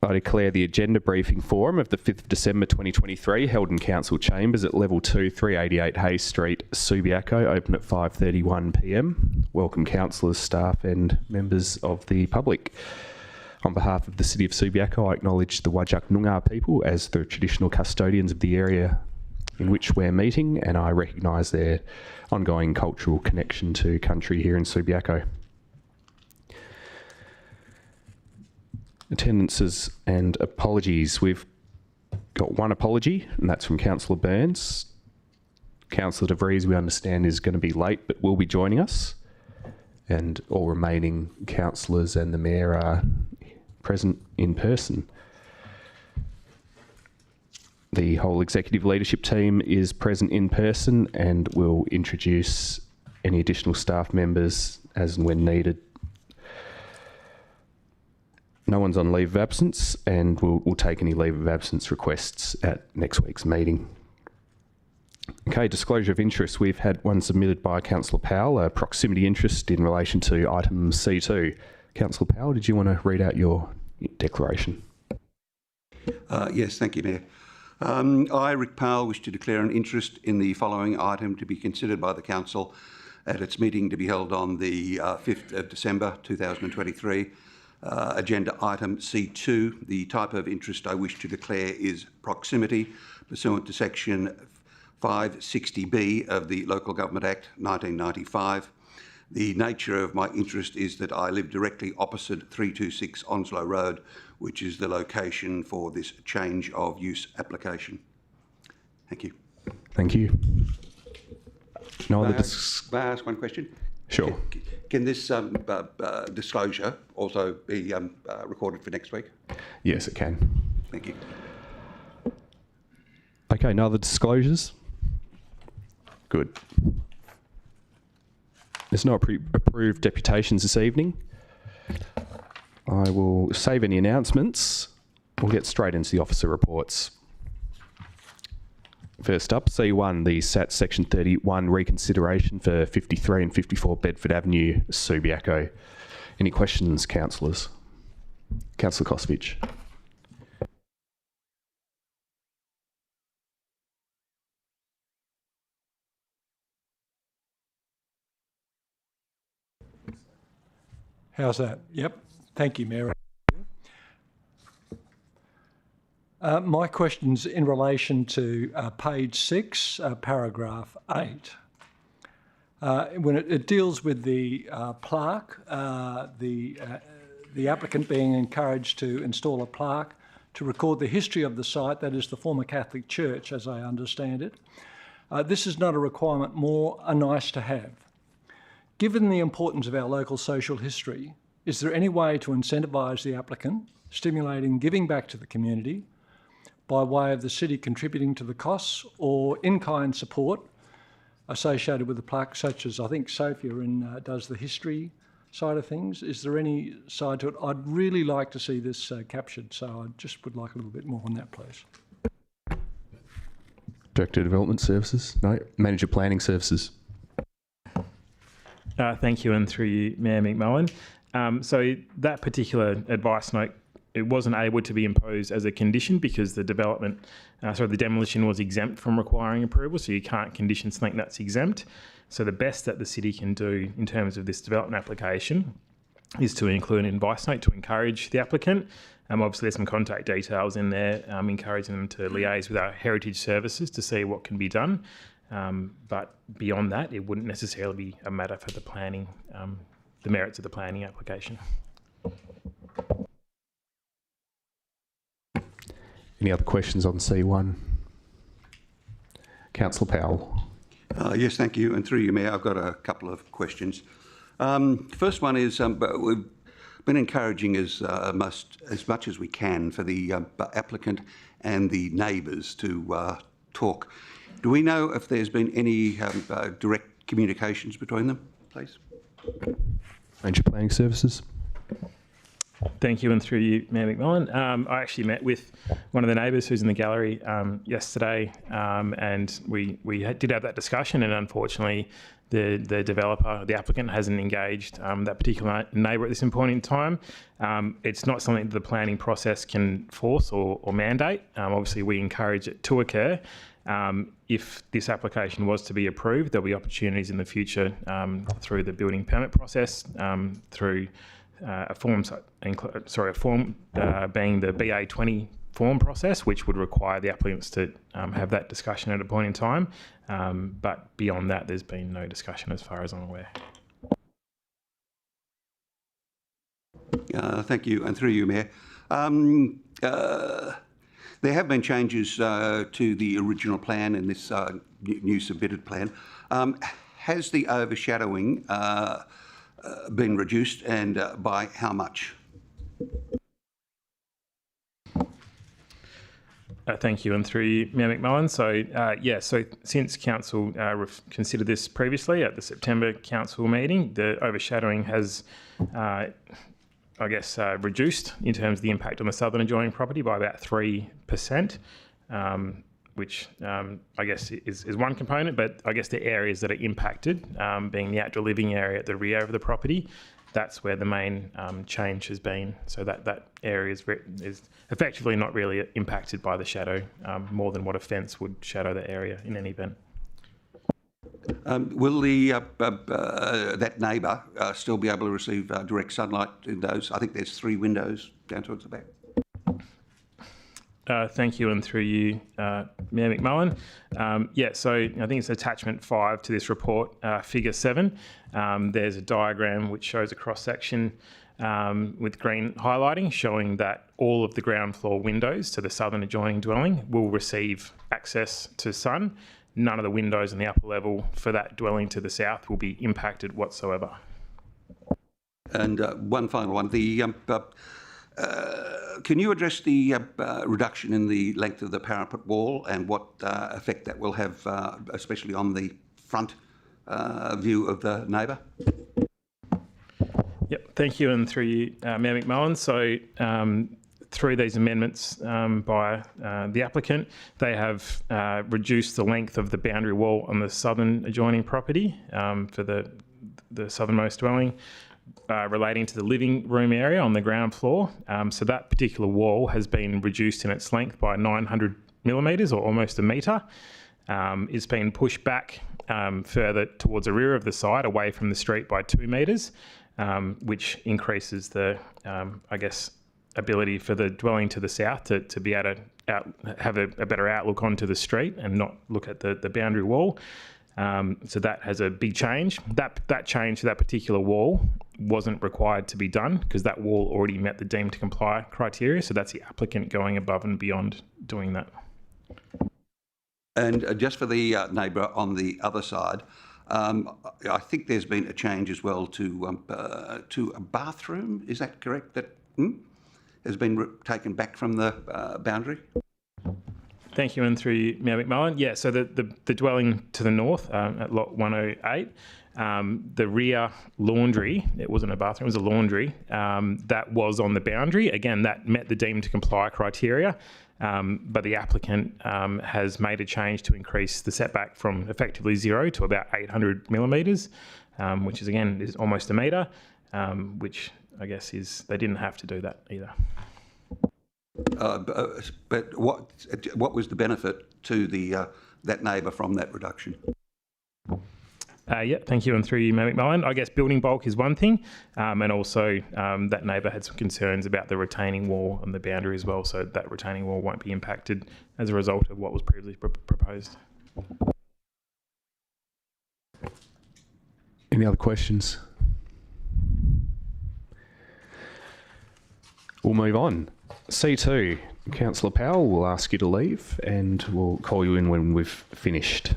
I declare the agenda briefing forum of the 5th of December 2023 held in Council Chambers at Level 2, 388 Hayes Street, Subiaco, open at 5:31pm. Welcome councillors, staff and members of the public. On behalf of the City of Subiaco, I acknowledge the Whadjuk Noongar people as the traditional custodians of the area in which we're meeting, and I recognise their ongoing cultural connection to country here in Subiaco. Attendances and apologies. We've got one apology, and that's from Councillor Burns. Councillor De Vries, we understand, is going to be late, but will be joining us. And all remaining councillors and the Mayor are present in person. The whole executive leadership team is present in person and will introduce any additional staff members as and when needed. No one's on leave of absence, and we'll take any leave of absence requests at next week's meeting. Okay, disclosure of interest. We've had one submitted by Councillor Powell, a proximity interest in relation to item C2. Councillor Powell, did you want to read out your declaration? Yes, thank you, Mayor. I, Rick Powell, wish to declare an interest in the following item to be considered by the Council at its meeting to be held on the 5th of December 2023. Agenda item C2. The type of interest I wish to declare is proximity, pursuant to section 560B of the Local Government Act 1995. The nature of my interest is that I live directly opposite 326 Onslow Road, which is the location for this change of use application. Thank you. Thank you. No other May I ask one question? Sure. Can this disclosure also be recorded for next week? Yes, it can. Thank you. Okay, no other disclosures? Good. There's no approved deputations this evening. I will save any announcements. We'll get straight into the officer reports. First up, C1, the SAT Section 31 reconsideration for 53 and 54 Bedford Avenue, Subiaco. Any questions, councillors? Councillor Kosovich. How's that? Yep. Thank you, Mayor. My question's in relation to page 6, paragraph 8. When it deals with the plaque, the applicant being encouraged to install a plaque to record the history of the site, that is the former Catholic Church, as I understand it. This is not a requirement, more a nice to have. Given the importance of our local social history, is there any way to incentivise the applicant, stimulating giving back to the community by way of the city contributing to the costs or in-kind support associated with the plaque, such as I think Sophia does the history side of things? Is there any side to it? I'd really like to see this captured, so I just would like a little bit more on that, please. Director of Development Services? No. Manager Planning Services? Thank you, and through you, Mayor McMullen. So that particular advice note, it wasn't able to be imposed as a condition because the the demolition was exempt from requiring approval, so you can't condition something that's exempt. So the best that the city can do in terms of this development application is to include an advice note to encourage the applicant. Obviously there's some contact details in there, encouraging them to liaise with our heritage services to see what can be done. But beyond that, it wouldn't necessarily be a matter for the planning, the merits of the planning application. Any other questions on C1? Councillor Powell. Yes, thank you. And through you, Mayor, I've got a couple of questions. First one is, we've been encouraging as much as we can for the applicant and the neighbours to talk. Do we know if there's been any direct communications between them, please? Manager Planning Services. Thank you, and through you, Mayor McMullen. I actually met with one of the neighbours who's in the gallery yesterday, and we did have that discussion, and unfortunately the developer, the applicant, hasn't engaged that particular neighbour at this point in time. It's not something that the planning process can force or mandate. Obviously, we encourage it to occur. If this application was to be approved, there'll be opportunities in the future through the building permit process, through a form being the BA20 form process, which would require the applicants to have that discussion at a point in time. But beyond that, there's been no discussion as far as I'm aware. Thank you, and through you, Mayor. There have been changes to the original plan in this new submitted plan. Has the overshadowing been reduced, and by how much? Thank you, and through you, Mayor McMullen. So since Council considered this previously at the September Council meeting, the overshadowing has, reduced in terms of the impact on the southern adjoining property by about 3%, which I guess is one component, but I guess the areas that are impacted, being the outdoor living area at the rear of the property, that's where the main change has been. So that area is effectively not really impacted by the shadow, more than what a fence would shadow the area in any event. Will that neighbour still be able to receive direct sunlight in those? I think there's 3 windows down towards the back. Thank you, and through you, Mayor McMullen. So I think it's attachment 5 to this report, figure 7. There's a diagram which shows a cross-section with green highlighting, showing that all of the ground floor windows to the southern adjoining dwelling will receive access to sun. None of the windows on the upper level for that dwelling to the south will be impacted whatsoever. And one final one. Can you address the reduction in the length of the parapet wall and what effect that will have, especially on the front view of the neighbour? Yep, thank you, and through you, Mayor McMullen. So through these amendments by the applicant, they have reduced the length of the boundary wall on the southern adjoining property for the southernmost dwelling, relating to the living room area on the ground floor. So that particular wall has been reduced in its length by 900 millimetres, or almost a metre. It's been pushed back further towards the rear of the site, away from the street, by 2 metres, which increases the, ability for the dwelling to the south to be able to have a better outlook onto the street and not look at the boundary wall. So that has a big change. That change to that particular wall wasn't required to be done because that wall already met the deemed to comply criteria. So that's the applicant going above and beyond doing that. And just for the neighbour on the other side, I think there's been a change as well to a bathroom. Is that correct? That has been taken back from the boundary? Thank you, and through you, Mayor McMullen. Yeah, so the dwelling to the north at lot 108, the rear laundry, it wasn't a bathroom, it was a laundry, that was on the boundary. Again, that met the deemed to comply criteria, but the applicant has made a change to increase the setback from effectively 0 to about 800 millimetres, which is almost a metre, which I guess they didn't have to do that either. But what was the benefit to that neighbour from that reduction? Thank you, and through you, Mayor McMullen. I guess building bulk is one thing, and also that neighbour had some concerns about the retaining wall on the boundary as well, so that retaining wall won't be impacted as a result of what was previously proposed. Any other questions? We'll move on. C2, Councillor Powell, will ask you to leave and we'll call you in when we've finished.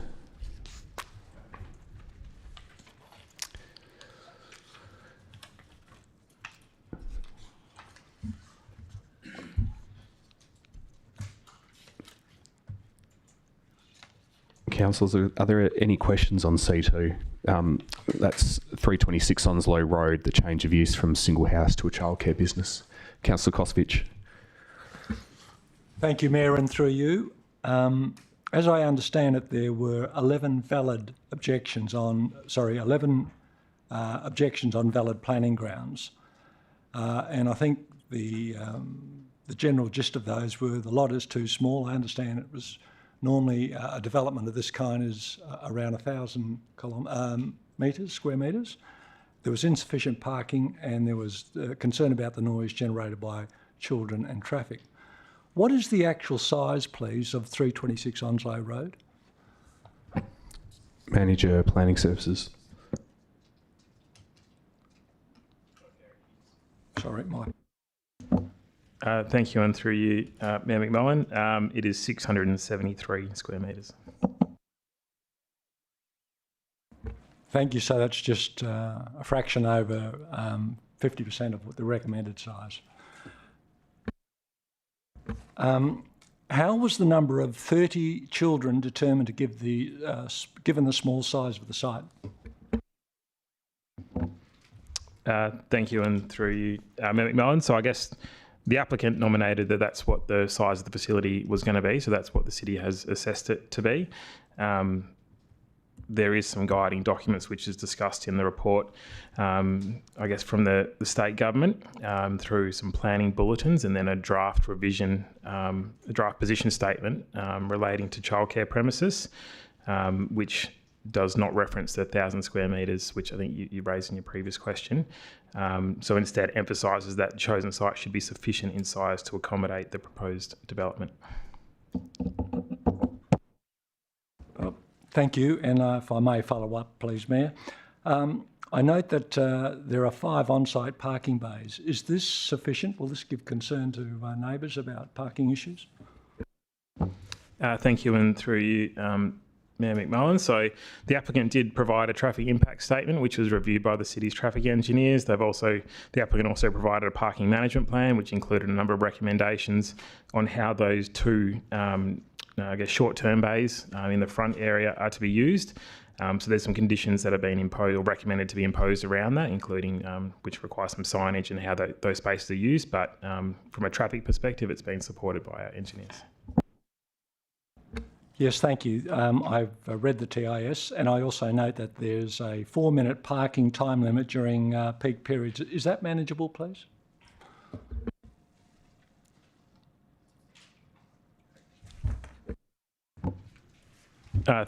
Councillors, are there any questions on C2? That's 326 Onslow Road, the change of use from single house to a childcare business. Councillor Kosovich. Thank you, Mayor, and through you. As I understand it, there were 11 valid objections on, 11 objections on valid planning grounds. And I think the general gist of those were the lot is too small. I understand it was normally a development of this kind is around 1,000 square metres. There was insufficient parking and there was concern about the noise generated by children and traffic. What is the actual size, please, of 326 Onslow Road? Manager, Planning Services. Sorry, Mike. Thank you, and through you, Mayor McMullen. It is 673 square metres. Thank you. So that's just a fraction over 50% of the recommended size. How was the number of 30 children determined to give given the small size of the site? Thank you, and through you, Mayor McMullen. So I guess the applicant nominated that that's what the size of the facility was going to be, so that's what the city has assessed it to be. There is some guiding documents which is discussed in the report, I guess from the state government through some planning bulletins and then a draft revision, a draft position statement relating to childcare premises, which does not reference the 1,000 square metres, which I think you raised in your previous question. So instead emphasises that the chosen site should be sufficient in size to accommodate the proposed development. Thank you. And if I may follow up, please, Mayor. I note that there are 5 on-site parking bays. Is this sufficient? Will this give concern to neighbours about parking issues? Thank you, and through you, Mayor McMullen. So the applicant did provide a traffic impact statement, which was reviewed by the city's traffic engineers. The applicant also provided a parking management plan, which included a number of recommendations on how those 2 short-term bays in the front area are to be used. So there's some conditions that have been imposed or recommended to be imposed around that, including which require some signage and how those spaces are used. But from a traffic perspective, it's been supported by our engineers. Yes, thank you. I've read the TIS, and I also note that there's a 4-minute parking time limit during peak periods. Is that manageable, please?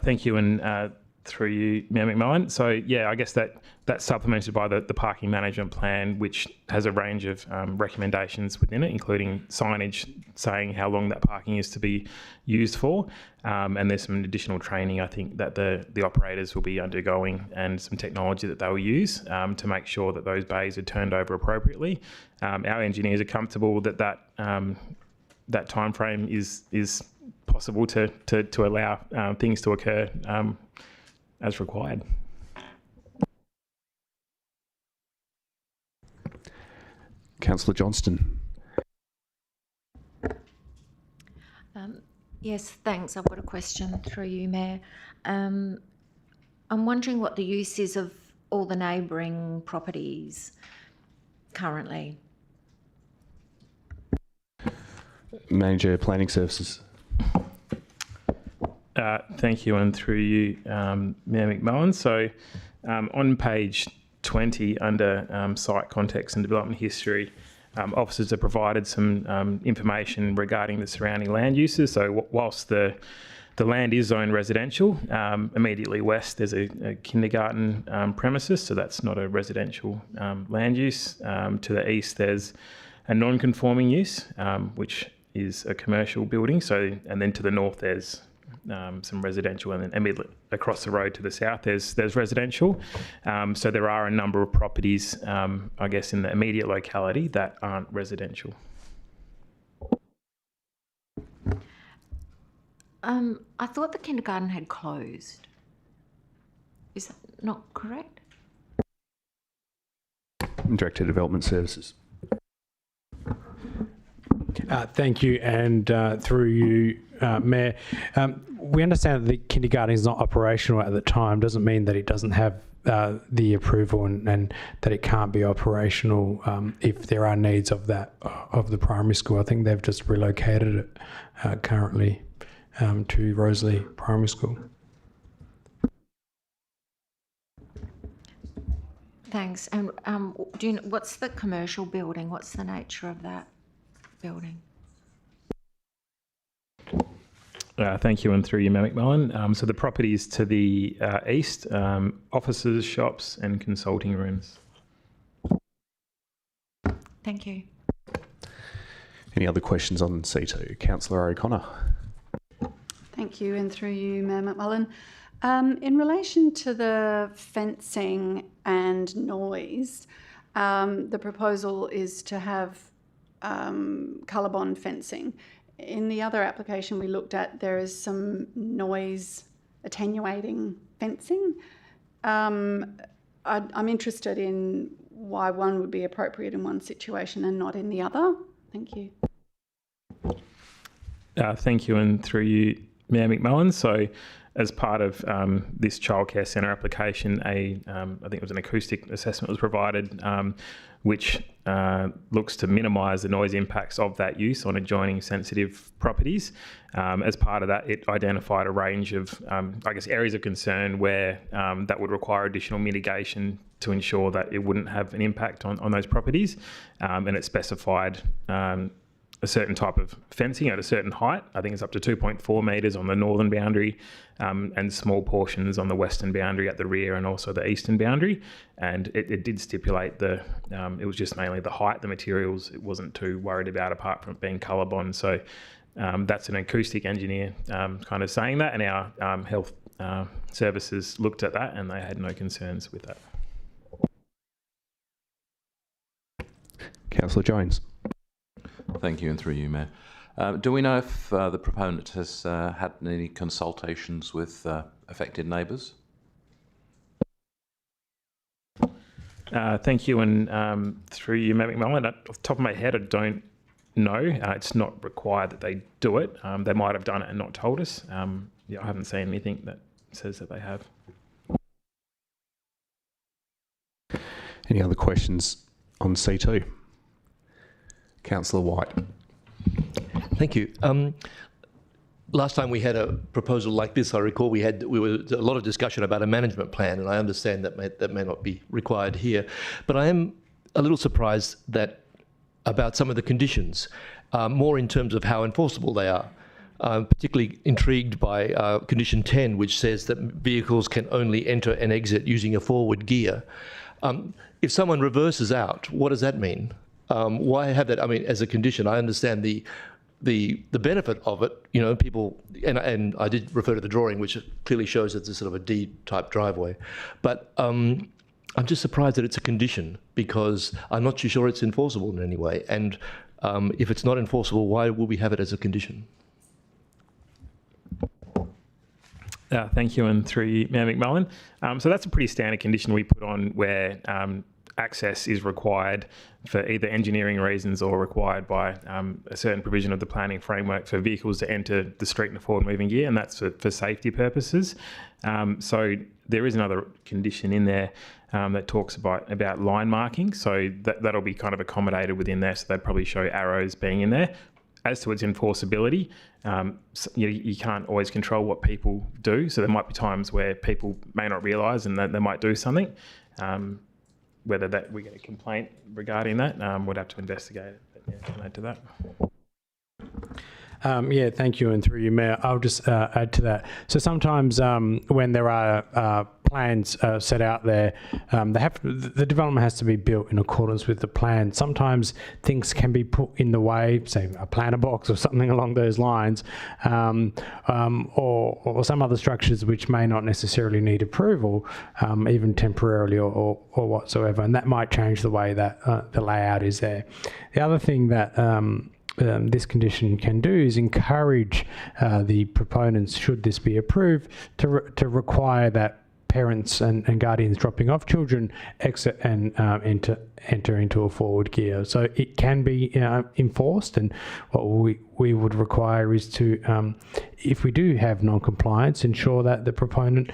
Thank you, and through you, Mayor McMullen. So yeah, I guess that's supplemented by the parking management plan, which has a range of recommendations within it, including signage saying how long that parking is to be used for, and there's some additional training I think that the operators will be undergoing and some technology that they will use to make sure that those bays are turned over appropriately. Our engineers are comfortable that that time frame is possible to allow things to occur as required. Councillor Johnston. Yes, thanks. I've got a question through you, Mayor. I'm wondering what the use is of all the neighbouring properties currently. Manager, Planning Services. Thank you, and through you, Mayor McMullen. So on page 20 under site context and development history, officers have provided some information regarding the surrounding land uses. So whilst the land is zoned residential, immediately west there's a kindergarten premises, so that's not a residential land use. To the east there's a non-conforming use, which is a commercial building. So, and then to the north there's some residential, and then immediately across the road to the south there's residential. So there are a number of properties, I guess, in the immediate locality that aren't residential. I thought the kindergarten had closed. Is that not correct? Director of Development Services. Thank you, and through you, Mayor. We understand that the kindergarten is not operational at the time. Doesn't mean that it doesn't have the approval and that it can't be operational if there are needs of the primary school. I think they've just relocated it currently. to Rosalie Primary School. Thanks. And do you know, what's the commercial building? What's the nature of that building? Thank you, and through you, Mayor McMullen. So the property is to the east, offices, shops and consulting rooms. Thank you. Any other questions on C2? Councillor O'Connor. Thank you, and through you, Mayor McMullen. In relation to the fencing and noise, the proposal is to have colour-bond fencing. In the other application we looked at, there is some noise attenuating fencing. I'm interested in why one would be appropriate in one situation and not in the other. Thank you. Thank you, and through you, Mayor McMullen. So as part of this childcare centre application, I think it was an acoustic assessment was provided, which looks to minimise the noise impacts of that use on adjoining sensitive properties. As part of that, it identified a range of, areas of concern where that would require additional mitigation to ensure that it wouldn't have an impact on those properties. And it specified a certain type of fencing at a certain height. I think it's up to 2.4 metres on the northern boundary, and small portions on the western boundary at the rear and also the eastern boundary. And it did stipulate it was just mainly the height, the materials it wasn't too worried about, apart from it being colour bond. So that's an acoustic engineer kind of saying that, and our health services looked at that and they had no concerns with that. Councillor Jones. Thank you, and through you, Mayor. Do we know if the proponent has had any consultations with affected neighbours? Thank you, and through you, Mayor McMullen. Off the top of my head, I don't know. It's not required that they do it. They might have done it and not told us. I haven't seen anything that says that they have. Any other questions on C2? Councillor White. Thank you. Last time we had a proposal like this, I recall we were a lot of discussion about a management plan, and I understand that may not be required here. But I am a little surprised about some of the conditions, more in terms of how enforceable they are. I'm particularly intrigued by condition 10, which says that vehicles can only enter and exit using a forward gear. If someone reverses out, what does that mean? Why have that? I mean, as a condition, I understand the benefit of it. People, and I did refer to the drawing, which clearly shows that it's sort of a D-type driveway. But I'm just surprised that it's a condition, because I'm not too sure it's enforceable in any way. And if it's not enforceable, why will we have it as a condition? Thank you, and through you, Mayor McMullen. So that's a pretty standard condition we put on where access is required for either engineering reasons or required by a certain provision of the planning framework for vehicles to enter the street in a forward moving gear, and that's for safety purposes. So there is another condition in there that talks about line marking, so that'll be kind of accommodated within there, so they'd probably show arrows being in there. As to its enforceability, you can't always control what people do, so there might be times where people may not realise and that they might do something. Whether that we get a complaint regarding that, we'd have to investigate it. But yeah, can I add to that? Thank you, and through you, Mayor, I'll just add to that. So sometimes when there are plans set out there, the development has to be built in accordance with the plan. Sometimes things can be put in the way, say a planter box or something along those lines, or some other structures which may not necessarily need approval, even temporarily or whatsoever, and that might change the way that the layout is there. The other thing that this condition can do is encourage the proponents, should this be approved, to require that parents and guardians dropping off children exit and enter into a forward gear. So it can be enforced, and what we would require is to, if we do have non-compliance, ensure that the proponent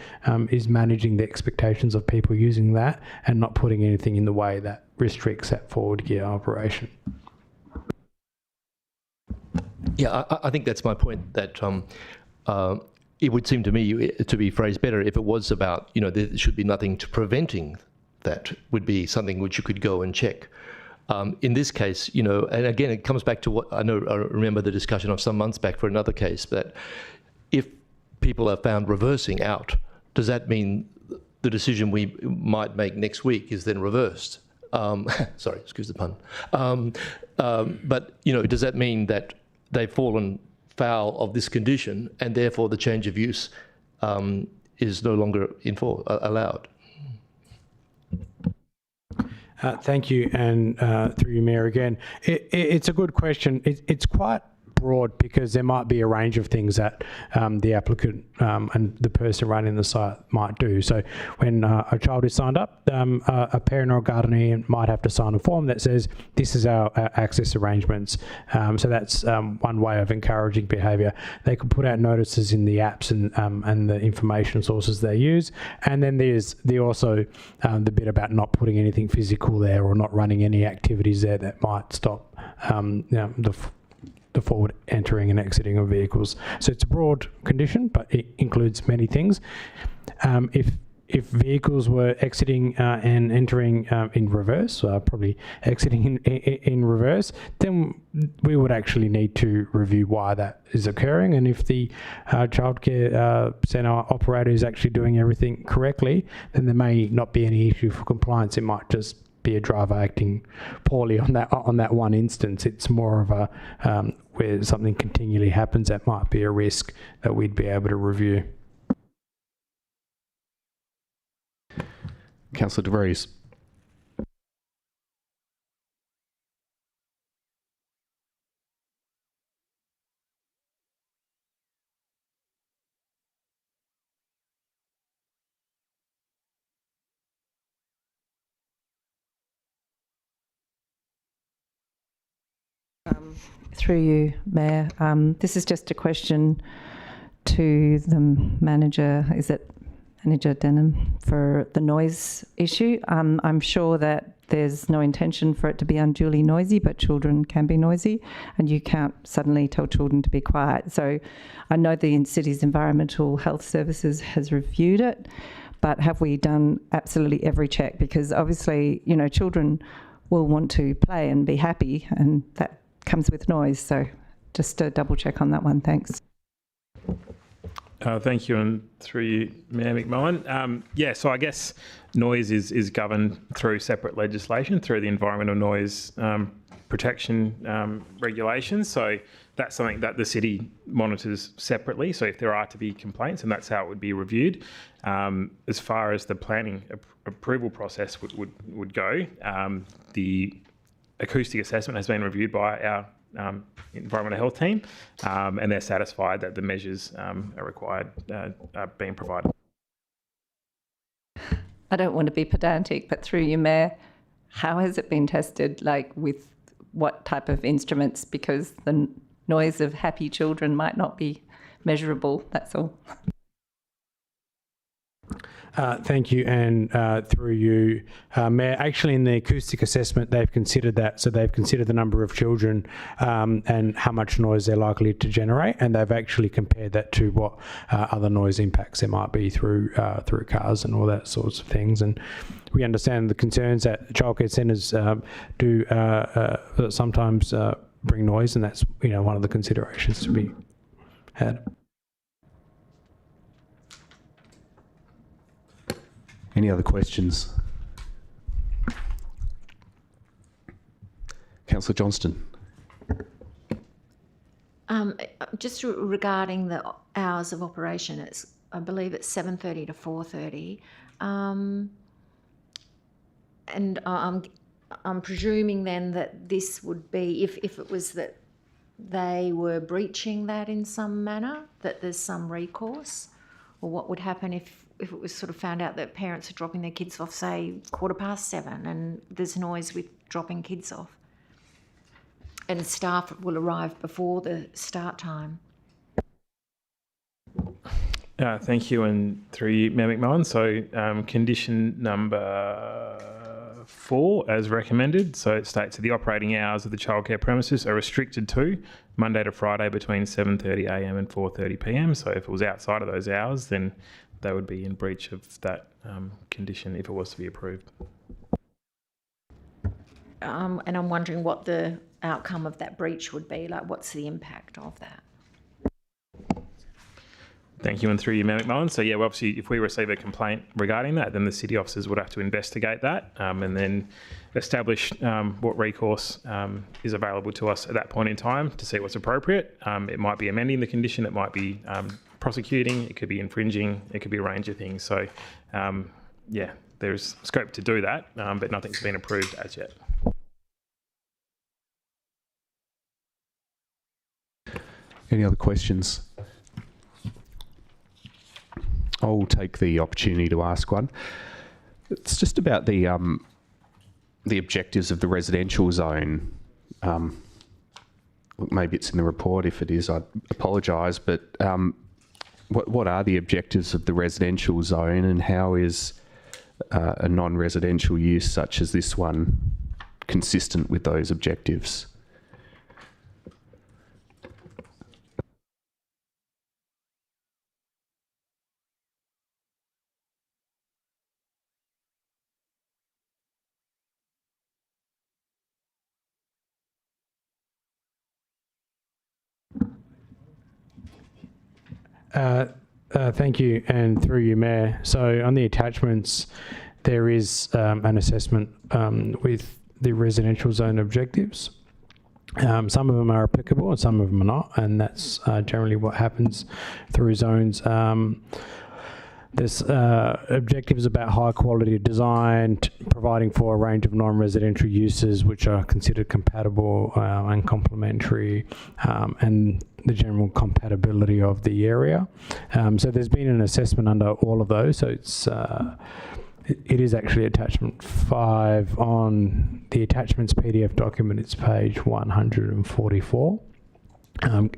is managing the expectations of people using that and not putting anything in the way that restricts that forward gear operation. Yeah, I think that's my point, that it would seem to me to be phrased better if it was about, there should be nothing to preventing that, would be something which you could go and check. In this case, and again, it comes back to what I remember the discussion of some months back for another case, that if people are found reversing out, does that mean the decision we might make next week is then reversed? Sorry, excuse the pun. But, does that mean that they've fallen foul of this condition and therefore the change of use is no longer allowed? Thank you, and through you, Mayor, again. It's a good question. It's quite broad because there might be a range of things that the applicant and the person running the site might do. So when a child is signed up, a parent or a guardian might have to sign a form that says, this is our access arrangements. So that's one way of encouraging behaviour. They could put out notices in the apps and the information sources they use. And then there's also the bit about not putting anything physical there or not running any activities there that might stop the forward entering and exiting of vehicles. So it's a broad condition, but it includes many things. If vehicles were exiting and entering in reverse, probably exiting in reverse, then we would actually need to review why that is occurring. And if the childcare centre operator is actually doing everything correctly, then there may not be any issue for compliance. It might just be a driver acting poorly on that one instance. It's more of a where something continually happens, that might be a risk that we'd be able to review. Councillor De Vries. Through you, Mayor. This is just a question to the manager. Is it Manager Denham, for the noise issue? I'm sure that there's no intention for it to be unduly noisy, but children can be noisy, and you can't suddenly tell children to be quiet. So I know the city's Environmental Health Services has reviewed it, but have we done absolutely every check? Because obviously, children will want to play and be happy, and that comes with noise. So just a double check on that one. Thanks. Thank you, and through you, Mayor McMullen. So I guess noise is governed through separate legislation, through the Environmental Noise Protection regulations. So that's something that the city monitors separately. So if there are to be complaints, and that's how it would be reviewed. As far as the planning approval process would go, the acoustic assessment has been reviewed by our environmental health team, and they're satisfied that the measures are required are being provided. I don't want to be pedantic, but through you, Mayor, how has it been tested? Like, with what type of instruments? Because the noise of happy children might not be measurable, that's all. Thank you, and through you, Mayor, actually in the acoustic assessment they've considered that. So they've considered the number of children and how much noise they're likely to generate, and they've actually compared that to what other noise impacts there might be through cars and all that sorts of things. And we understand the concerns that childcare centres do sometimes bring noise, and that's one of the considerations to be had. Any other questions? Councillor Johnston. Just regarding the hours of operation, I believe it's 7:30 to 4:30, and I'm presuming then that this would be, if it was that they were breaching that in some manner, that there's some recourse, or what would happen if it was sort of found out that parents are dropping their kids off, say, 7:15, and there's noise with dropping kids off, and staff will arrive before the start time. Thank you, and through you, Mayor McMullen. So condition number 4 as recommended. So it states that the operating hours of the childcare premises are restricted to Monday to Friday between 7:30am and 4:30pm. So if it was outside of those hours, then they would be in breach of that condition if it was to be approved. And I'm wondering what the outcome of that breach would be. Like, what's the impact of that? Thank you, and through you, Mayor McMullen. So yeah, well, obviously, if we receive a complaint regarding that, then the city officers would have to investigate that and then establish what recourse is available to us at that point in time to see what's appropriate. It might be amending the condition, it might be prosecuting, it could be infringing, it could be a range of things. So yeah, there's scope to do that, but nothing's been approved as yet. Any other questions? I'll take the opportunity to ask one. It's just about the objectives of the residential zone. Look, maybe it's in the report. If it is, I apologise. But what are the objectives of the residential zone, and how is a non-residential use such as this one consistent with those objectives? Thank you, and through you, Mayor. So on the attachments, there is an assessment with the residential zone objectives. Some of them are applicable and some of them are not, and that's generally what happens through zones. There's objectives about high quality design, providing for a range of non-residential uses which are considered compatible and complementary, and the general compatibility of the area. So there's been an assessment under all of those. So it's it is actually attachment 5 on the attachments PDF document. It's page 144.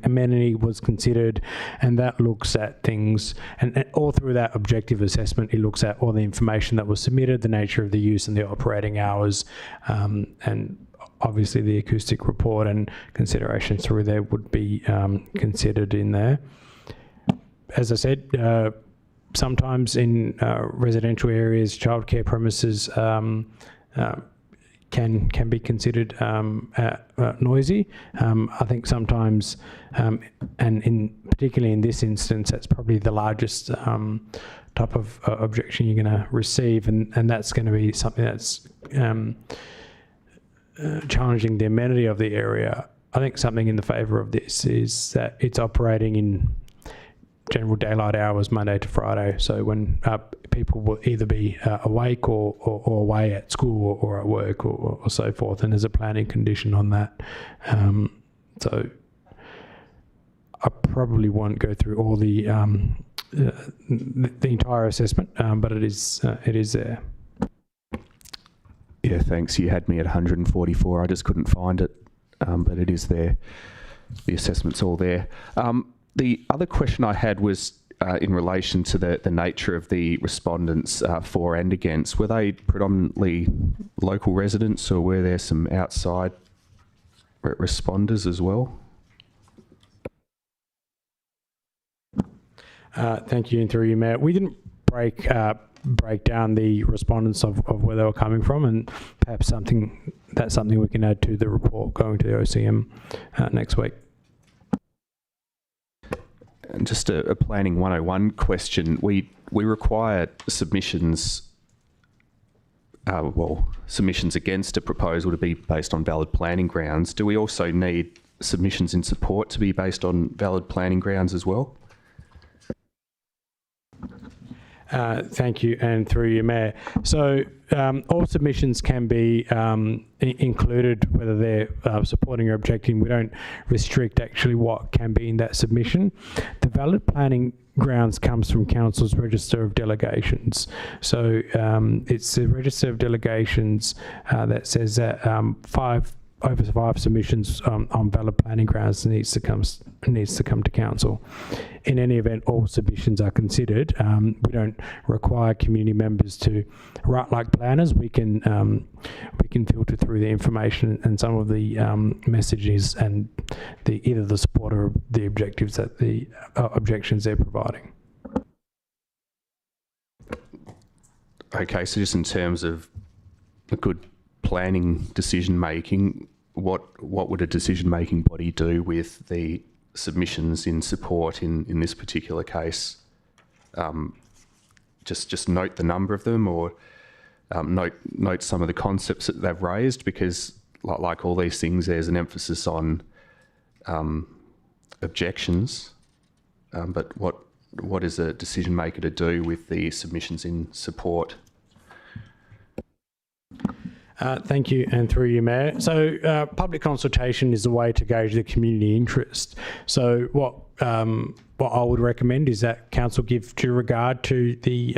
Amenity was considered, and that looks at things, and all through that objective assessment, it looks at all the information that was submitted, the nature of the use and the operating hours, and obviously the acoustic report and considerations through there would be considered in there. As I said, sometimes in residential areas, childcare premises can be considered noisy. I think sometimes, and particularly in this instance, that's probably the largest type of objection you're going to receive, and that's going to be something that's challenging the amenity of the area. I think something in the favour of this is that it's operating in general daylight hours, Monday to Friday. So when people will either be awake or away at school or at work or so forth, and there's a planning condition on that. So I probably won't go through all the entire assessment, but it is there. Yeah, thanks. You had me at 144. I just couldn't find it, but it is there. The assessment's all there. The other question I had was in relation to the nature of the respondents for and against. Were they predominantly local residents, or were there some outside responders as well? Thank you, and through you, Mayor. We didn't break down the respondents of where they were coming from, and perhaps that's something we can add to the report going to the OCM next week. And just a planning 101 question. We require submissions, submissions against a proposal to be based on valid planning grounds. Do we also need submissions in support to be based on valid planning grounds as well? Thank you, and through you, Mayor. So all submissions can be included, whether they're supporting or objecting. We don't restrict actually what can be in that submission. The valid planning grounds comes from Council's Register of Delegations. So it's the Register of Delegations that says that 5 over 5 submissions on valid planning grounds needs to come to council. In any event, all submissions are considered. We don't require community members to write like planners. We can filter through the information and some of the messages and either the support or the objectives that the objections they're providing. Okay, so just in terms of a good planning decision making, what would a decision making body do with the submissions in support in this particular case? Just note the number of them, or note some of the concepts that they've raised, because like all these things, there's an emphasis on objections, but what is a decision maker to do with the submissions in support? Thank you, and through you, Mayor. So public consultation is a way to gauge the community interest. So what I would recommend is that council give due regard to the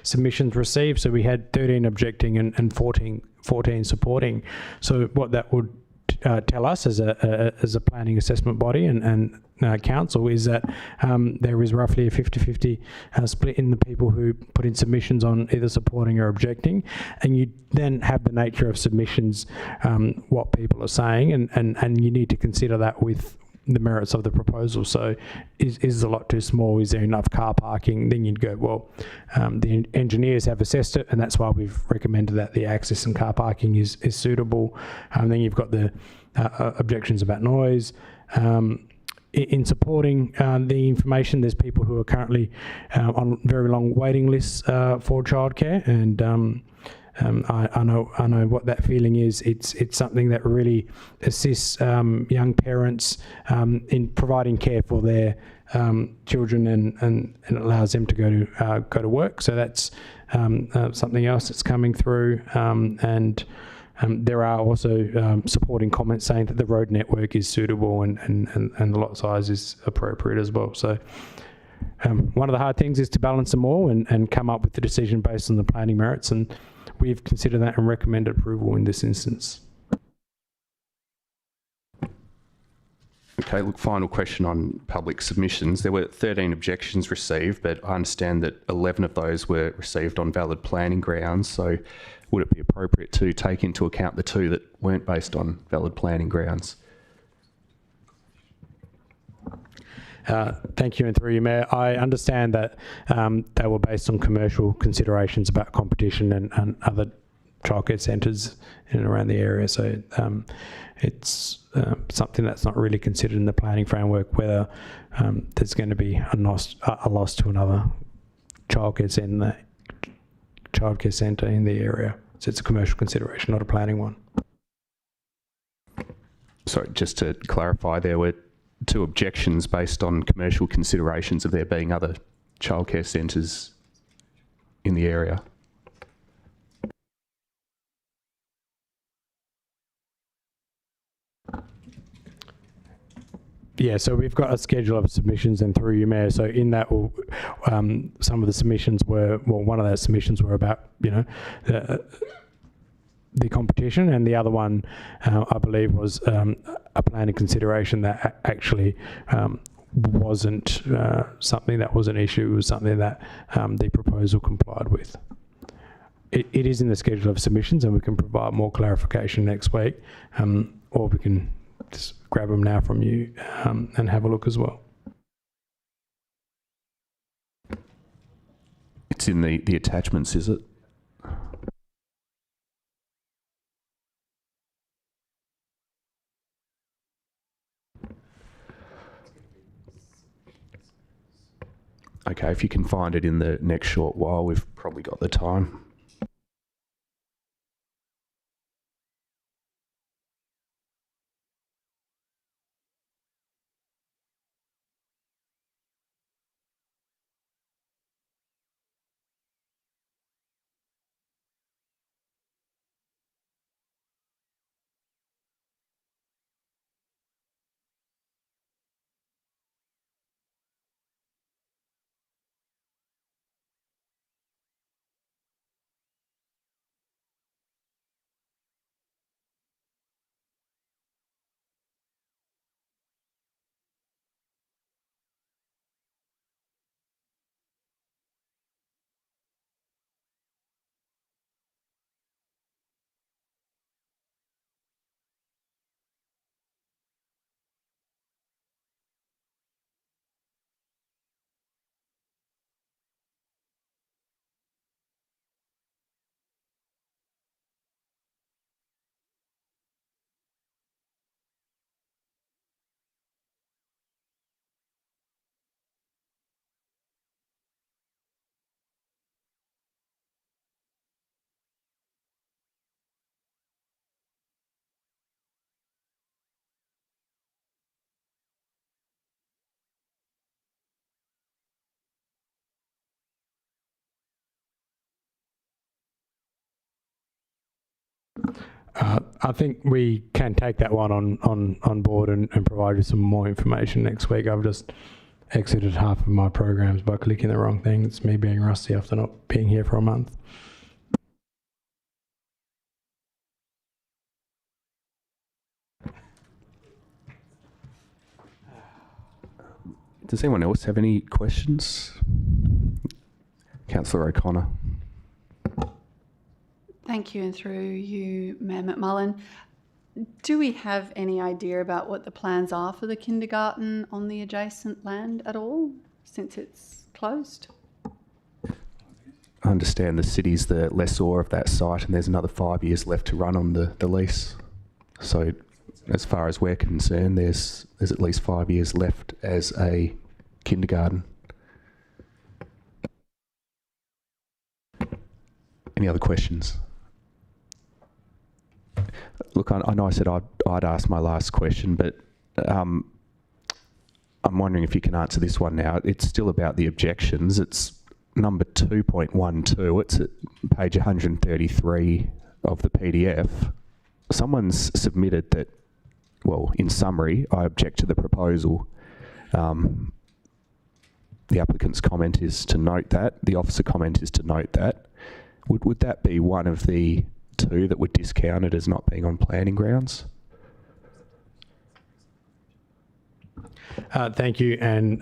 submissions received. So we had 13 objecting and 14 supporting. So what that would tell us as a planning assessment body and council is that there is roughly a 50-50 split in the people who put in submissions on either supporting or objecting, and you then have the nature of submissions, what people are saying, and you need to consider that with the merits of the proposal. So is the lot too small? Is there enough car parking? Then you'd go, well, the engineers have assessed it, and that's why we've recommended that the access and car parking is suitable. Then you've got the objections about noise. In supporting the information, there's people who are currently on very long waiting lists for childcare, and I know what that feeling is. It's something that really assists young parents in providing care for their children, and it allows them to go to work. So that's something else that's coming through, and there are also supporting comments saying that the road network is suitable and the lot size is appropriate as well. So one of the hard things is to balance them all and come up with the decision based on the planning merits, and we've considered that and recommended approval in this instance. Okay, look, final question on public submissions. There were 13 objections received, but I understand that 11 of those were received on valid planning grounds. So would it be appropriate to take into account the 2 that weren't based on valid planning grounds? Thank you, and through you, Mayor. I understand that they were based on commercial considerations about competition and other childcare centres in and around the area. So it's something that's not really considered in the planning framework, whether there's going to be a loss to another childcare centre in the area. So it's a commercial consideration, not a planning one. Sorry, just to clarify, there were 2 objections based on commercial considerations of there being other childcare centres in the area. Yeah, so we've got a schedule of submissions, and through you, Mayor. So in that, some of the submissions were, well, one of those submissions were about, the competition, and the other one, I believe, was a planning consideration that actually wasn't something that was an issue. It was something that the proposal complied with. It is in the schedule of submissions, and we can provide more clarification next week, or we can just grab them now from you and have a look as well. It's in the attachments, is it? Okay, if you can find it in the next short while, we've probably got the time. I think we can take that one on board and provide you some more information next week. I've just exited half of my programs by clicking the wrong thing. It's me being rusty after not being here for a month. Does anyone else have any questions? Councillor O'Connor. Thank you, and through you, Mayor McMullen. Do we have any idea about what the plans are for the kindergarten on the adjacent land at all, since it's closed? I understand the city's the lessor of that site and there's another 5 years left to run on the lease. So as far as we're concerned, there's at least 5 years left as a kindergarten. Any other questions? Look, I know I said I'd ask my last question, but I'm wondering if you can answer this one now. It's still about the objections. It's number 2.12. It's at page 133 of the PDF. Someone's submitted that, well, in summary, I object to the proposal. The applicant's comment is to note that. The officer comment is to note that. Would that be one of the two that were discounted as not being on planning grounds? Thank you, and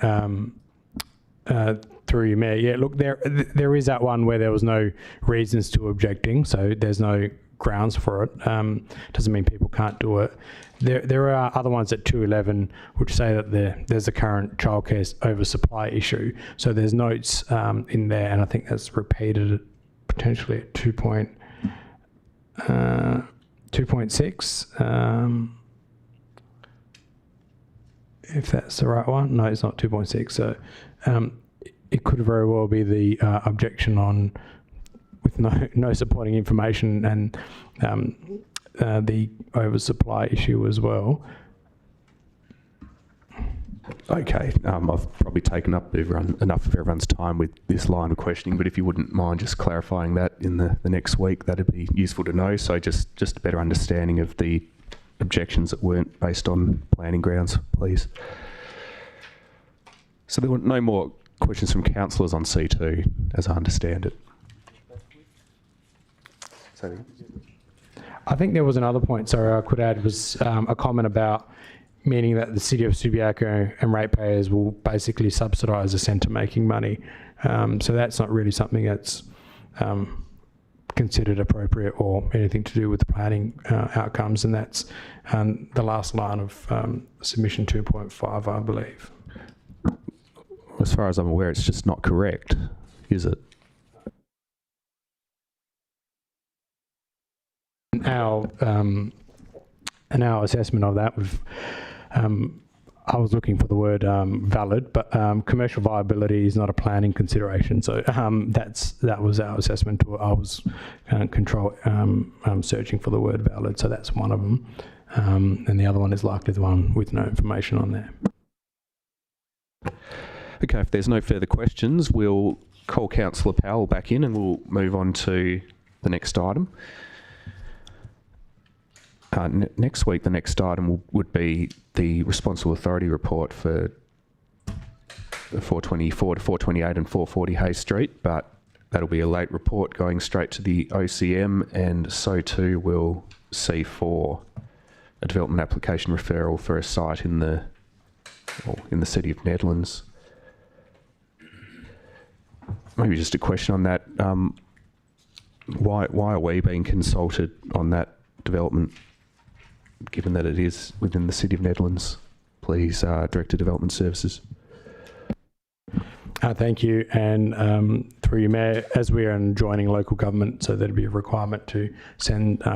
through you, Mayor. Yeah, look, there is that one where there was no reasons to objecting, so there's no grounds for it. Doesn't mean people can't do it. There are other ones at 211 which say that there's a current childcare oversupply issue. So there's notes in there, and I think that's repeated potentially at 2.6. If that's the right one. No, it's not 2.6. So it could very well be the objection on with no supporting information and the oversupply issue as well. Okay, I've probably taken up enough of everyone's time with this line of questioning, but if you wouldn't mind just clarifying that in the next week, that'd be useful to know. So just a better understanding of the objections that weren't based on planning grounds, please. So there were no more questions from councillors on C2, as I understand it. So, I think there was another point, sorry, I could add, was a comment about meaning that the City of Subiaco and ratepayers will basically subsidise the centre making money. So that's not really something that's considered appropriate or anything to do with the planning outcomes, and that's the last line of submission 2.5, I believe. As far as I'm aware, it's just not correct, is it? Our assessment of that, I was looking for the word valid, but commercial viability is not a planning consideration. So that was our assessment to it. I was searching for the word valid, so that's one of them. And the other one is likely the one with no information on there. Okay, if there's no further questions, we'll call Councillor Powell back in and we'll move on to the next item. Next week, the next item would be the responsible authority report for 424 to 428 and 440 Hayes Street, but that'll be a late report going straight to the OCM, and so too will C4, a development application referral for a site in the City of Nedlands. Maybe just a question on that. Why are we being consulted on that development, given that it is within the City of Nedlands? Please, Director of Development Services. Thank you, and through you, Mayor, as we are in joining local government, so there'd be a requirement to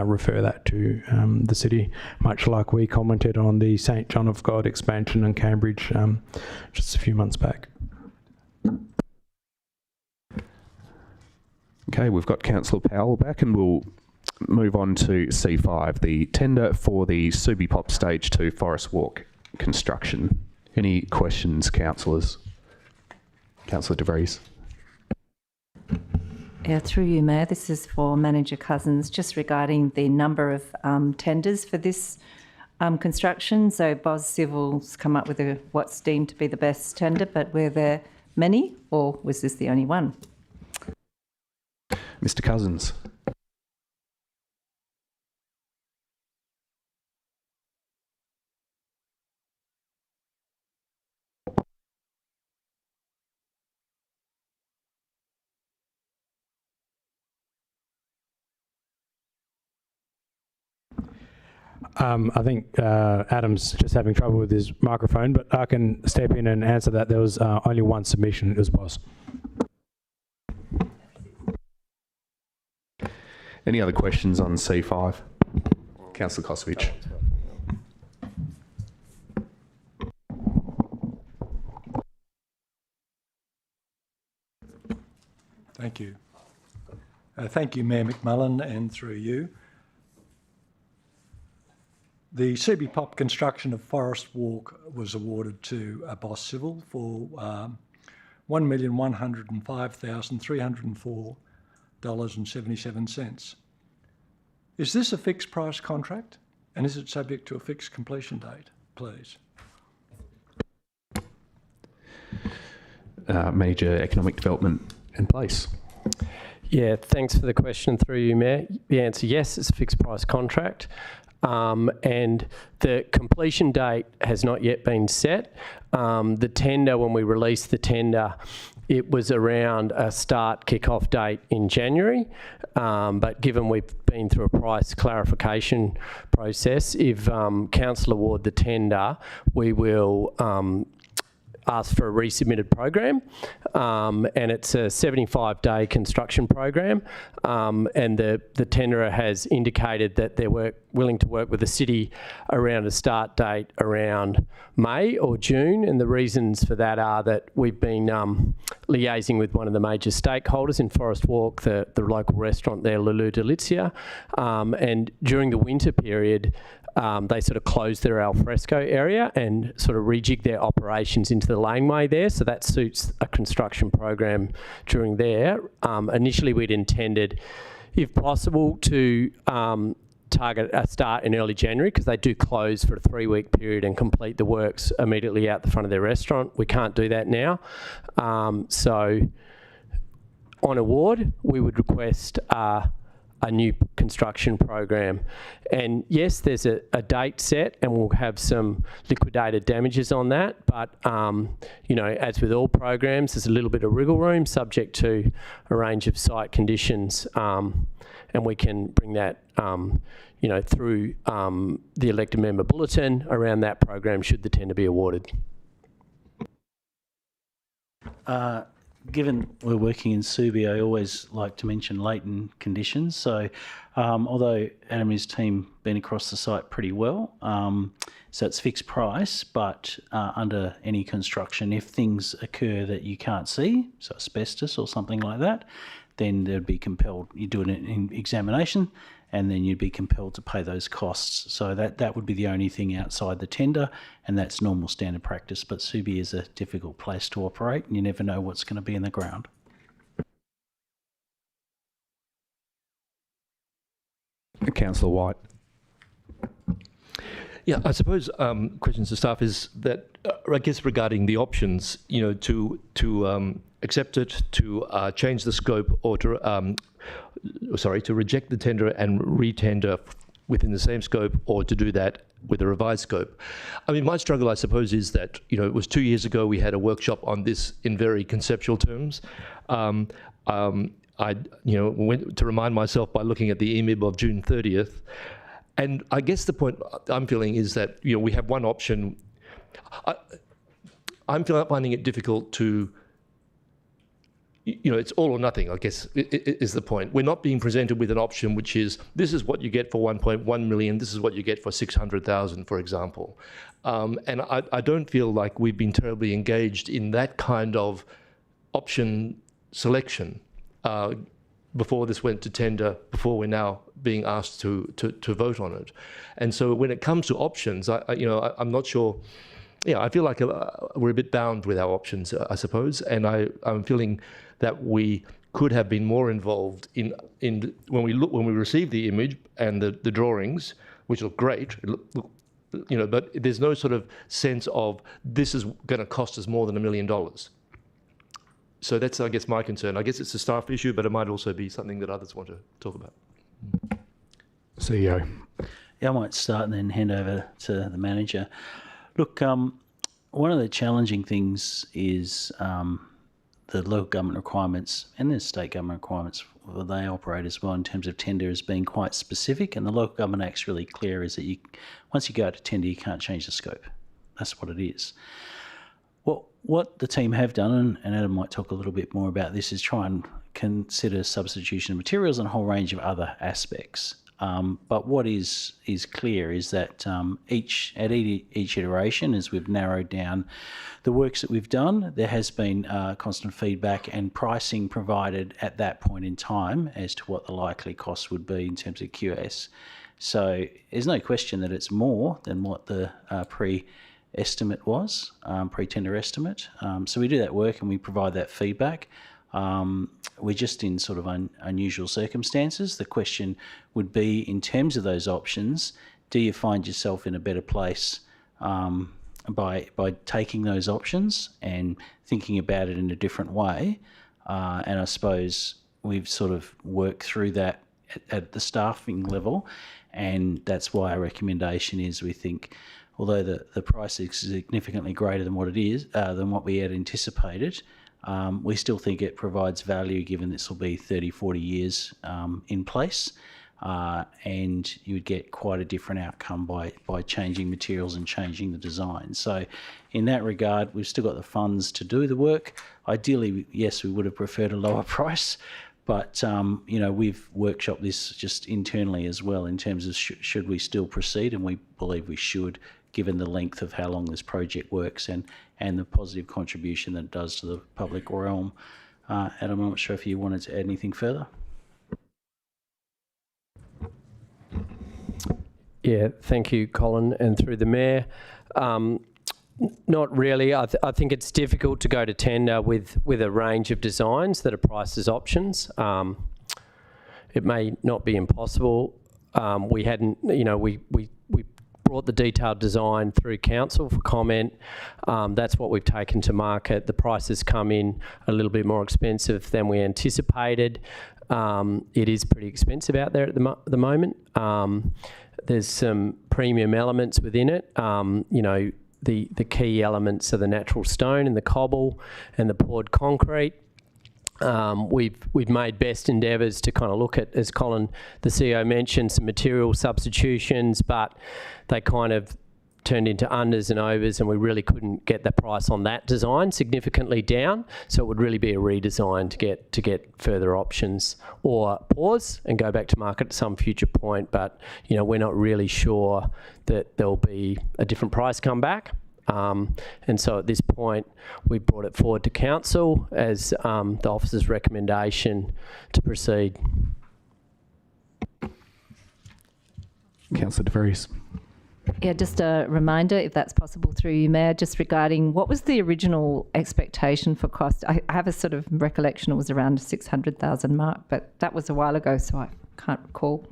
refer that to the City, much like we commented on the St John of God expansion in Cambridge just a few months back. Okay, we've got Councillor Powell back, and we'll move on to C5, the tender for the Subiaco Stage 2 Forest Walk construction. Any questions, councillors? Councillor De Vries. Yeah, through you, Mayor. This is for Manager Cousins, just regarding the number of tenders for this construction. So Bos Civil's come up with what's deemed to be the best tender, but were there many, or was this the only one? Mr. Cousins. I think Adam's just having trouble with his microphone, but I can step in and answer that. There was only one submission. It was Bos. Any other questions on C5? Councillor Kosovich. Thank you. Thank you, Mayor McMullen, and through you. The Subiaco construction of Forest Walk was awarded to Bos Civil for $1,105,304.77. Is this a fixed price contract, and is it subject to a fixed completion date, please? Manager Economic Development and Place. Yeah, thanks for the question through you, Mayor. The answer, yes, it's a fixed price contract. And the completion date has not yet been set. The tender, when we released the tender, it was around a start kick-off date in January. But given we've been through a price clarification process, if council award the tender, we will asked for a resubmitted program, and it's a 75-day construction program, and the tenderer has indicated that they're willing to work with the city around a start date around May or June, and the reasons for that are that we've been liaising with one of the major stakeholders in Forest Walk, the local restaurant there, Lulu Delizia, and during the winter period, they sort of closed their alfresco area and sort of rejigged their operations into the laneway there. So that suits a construction program during there. Initially, we'd intended, if possible, to target a start in early January, because they do close for a 3-week period and complete the works immediately out the front of their restaurant. We can't do that now. So on award, we would request a new construction program. And yes, there's a date set, and we'll have some liquidated damages on that. But, you know, as with all programs, there's a little bit of wriggle room subject to a range of site conditions. And we can bring that, you know, through the elected member bulletin around that program should the tender be awarded. Given we're working in Subi, I always like to mention latent conditions. So although Adam and his team been across the site pretty well, so it's fixed price, but under any construction, if things occur that you can't see, so asbestos or something like that, then they'd be compelled, you do an examination, and then you'd be compelled to pay those costs. So that would be the only thing outside the tender, and that's normal standard practice. But Subi is a difficult place to operate, and you never know what's going to be in the ground. Councillor White. Yeah, I suppose questions to staff is that I guess regarding the options, you know, to accept it, to change the scope, or to to reject the tender and re-tender within the same scope, or to do that with a revised scope. I mean, my struggle, I suppose, is that, you know, it was 2 years ago we had a workshop on this in very conceptual terms. I, you know, went to remind myself by looking at the EMIB of June 30th. And I guess the point I'm feeling is that, you know, we have one option. I'm finding it difficult to, you know, it's all or nothing, I guess, is the point. We're not being presented with an option which is, this is what you get for 1.1 million, this is what you get for 600,000, for example. And I don't feel like we've been terribly engaged in that kind of option selection before this went to tender, before we're now being asked to vote on it. And so when it comes to options, I'm not sure. Yeah, I feel like we're a bit bound with our options, I suppose, and I'm feeling that we could have been more involved in when we received the image and the drawings, which look great, but there's no sort of sense of this is going to cost us more than $1 million. So that's, I guess, my concern. I guess it's a staff issue, but it might also be something that others want to talk about. CEO. Yeah, I might start and then hand over to the manager. Look, one of the challenging things is the local government requirements and the state government requirements, well, they operate as well in terms of tender as being quite specific, and the Local Government Act's really clear is that once you go to tender, you can't change the scope. That's what it is. What the team have done, and Adam might talk a little bit more about this, is try and consider substitution of materials and a whole range of other aspects. But what is clear is that each iteration, as we've narrowed down the works that we've done, there has been constant feedback and pricing provided at that point in time as to what the likely costs would be in terms of QS. So there's no question that it's more than what the pre-estimate was, pre-tender estimate. So we do that work and we provide that feedback. We're just in sort of unusual circumstances. The question would be, in terms of those options, do you find yourself in a better place by taking those options and thinking about it in a different way? And I suppose we've sort of worked through that at the staffing level, and that's why our recommendation is, we think, although the price is significantly greater than what it is, than what we had anticipated, we still think it provides value, given this will be 30, 40 years in place, and you would get quite a different outcome by changing materials and changing the design. So in that regard, we've still got the funds to do the work. Ideally, yes, we would have preferred a lower price, but we've workshopped this just internally as well in terms of should we still proceed, and we believe we should, given the length of how long this project works and the positive contribution that it does to the public realm. Adam, I'm not sure if you wanted to add anything further. Yeah, thank you, Colin, and through the Mayor. Not really. I think it's difficult to go to tender with a range of designs that are priced as options. It may not be impossible. We hadn't, we brought the detailed design through council for comment. That's what we've taken to market. The prices come in a little bit more expensive than we anticipated. It is pretty expensive out there at the moment. There's some premium elements within it. The key elements are the natural stone and the cobble and the poured concrete. We've made best endeavours to kind of look at, as Colin, the CEO, mentioned, some material substitutions, but they kind of turned into unders and overs, and we really couldn't get the price on that design significantly down. So it would really be a redesign to get further options, or pause and go back to market at some future point. But we're not really sure that there'll be a different price come back. And so at this point, we brought it forward to council as the officer's recommendation to proceed. Councillor De Vries. Yeah, just a reminder, if that's possible through you, Mayor, just regarding what was the original expectation for cost? I have a sort of recollection it was around the 600,000 mark, but that was a while ago, so I can't recall.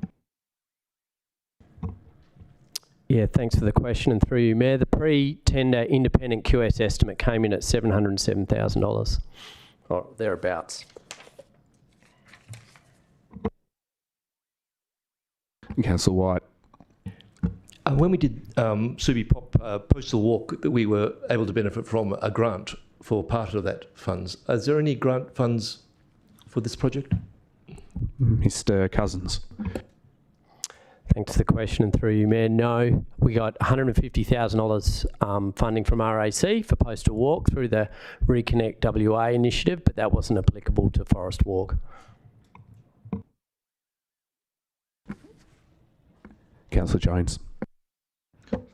Yeah, thanks for the question, and through you, Mayor. The pre-tender independent QS estimate came in at $707,000, or thereabouts. Councillor White. When we did Subiaco Postal Walk, we were able to benefit from a grant for part of that funds. Is there any grant funds for this project? Mr. Cousins. Thanks for the question, and through you, Mayor. No, we got $150,000 funding from RAC for Postal Walk through the Reconnect WA initiative, but that wasn't applicable to Forest Walk. Councillor Jones.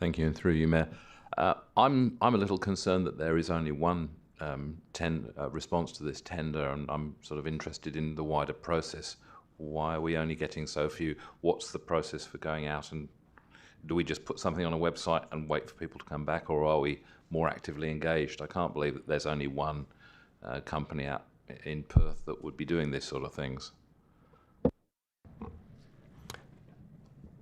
Thank you, and through you, Mayor. I'm a little concerned that there is only one response to this tender, and I'm sort of interested in the wider process. Why are we only getting so few? What's the process for going out, and do we just put something on a website and wait for people to come back, or are we more actively engaged? I can't believe that there's only one company in Perth that would be doing this sort of things?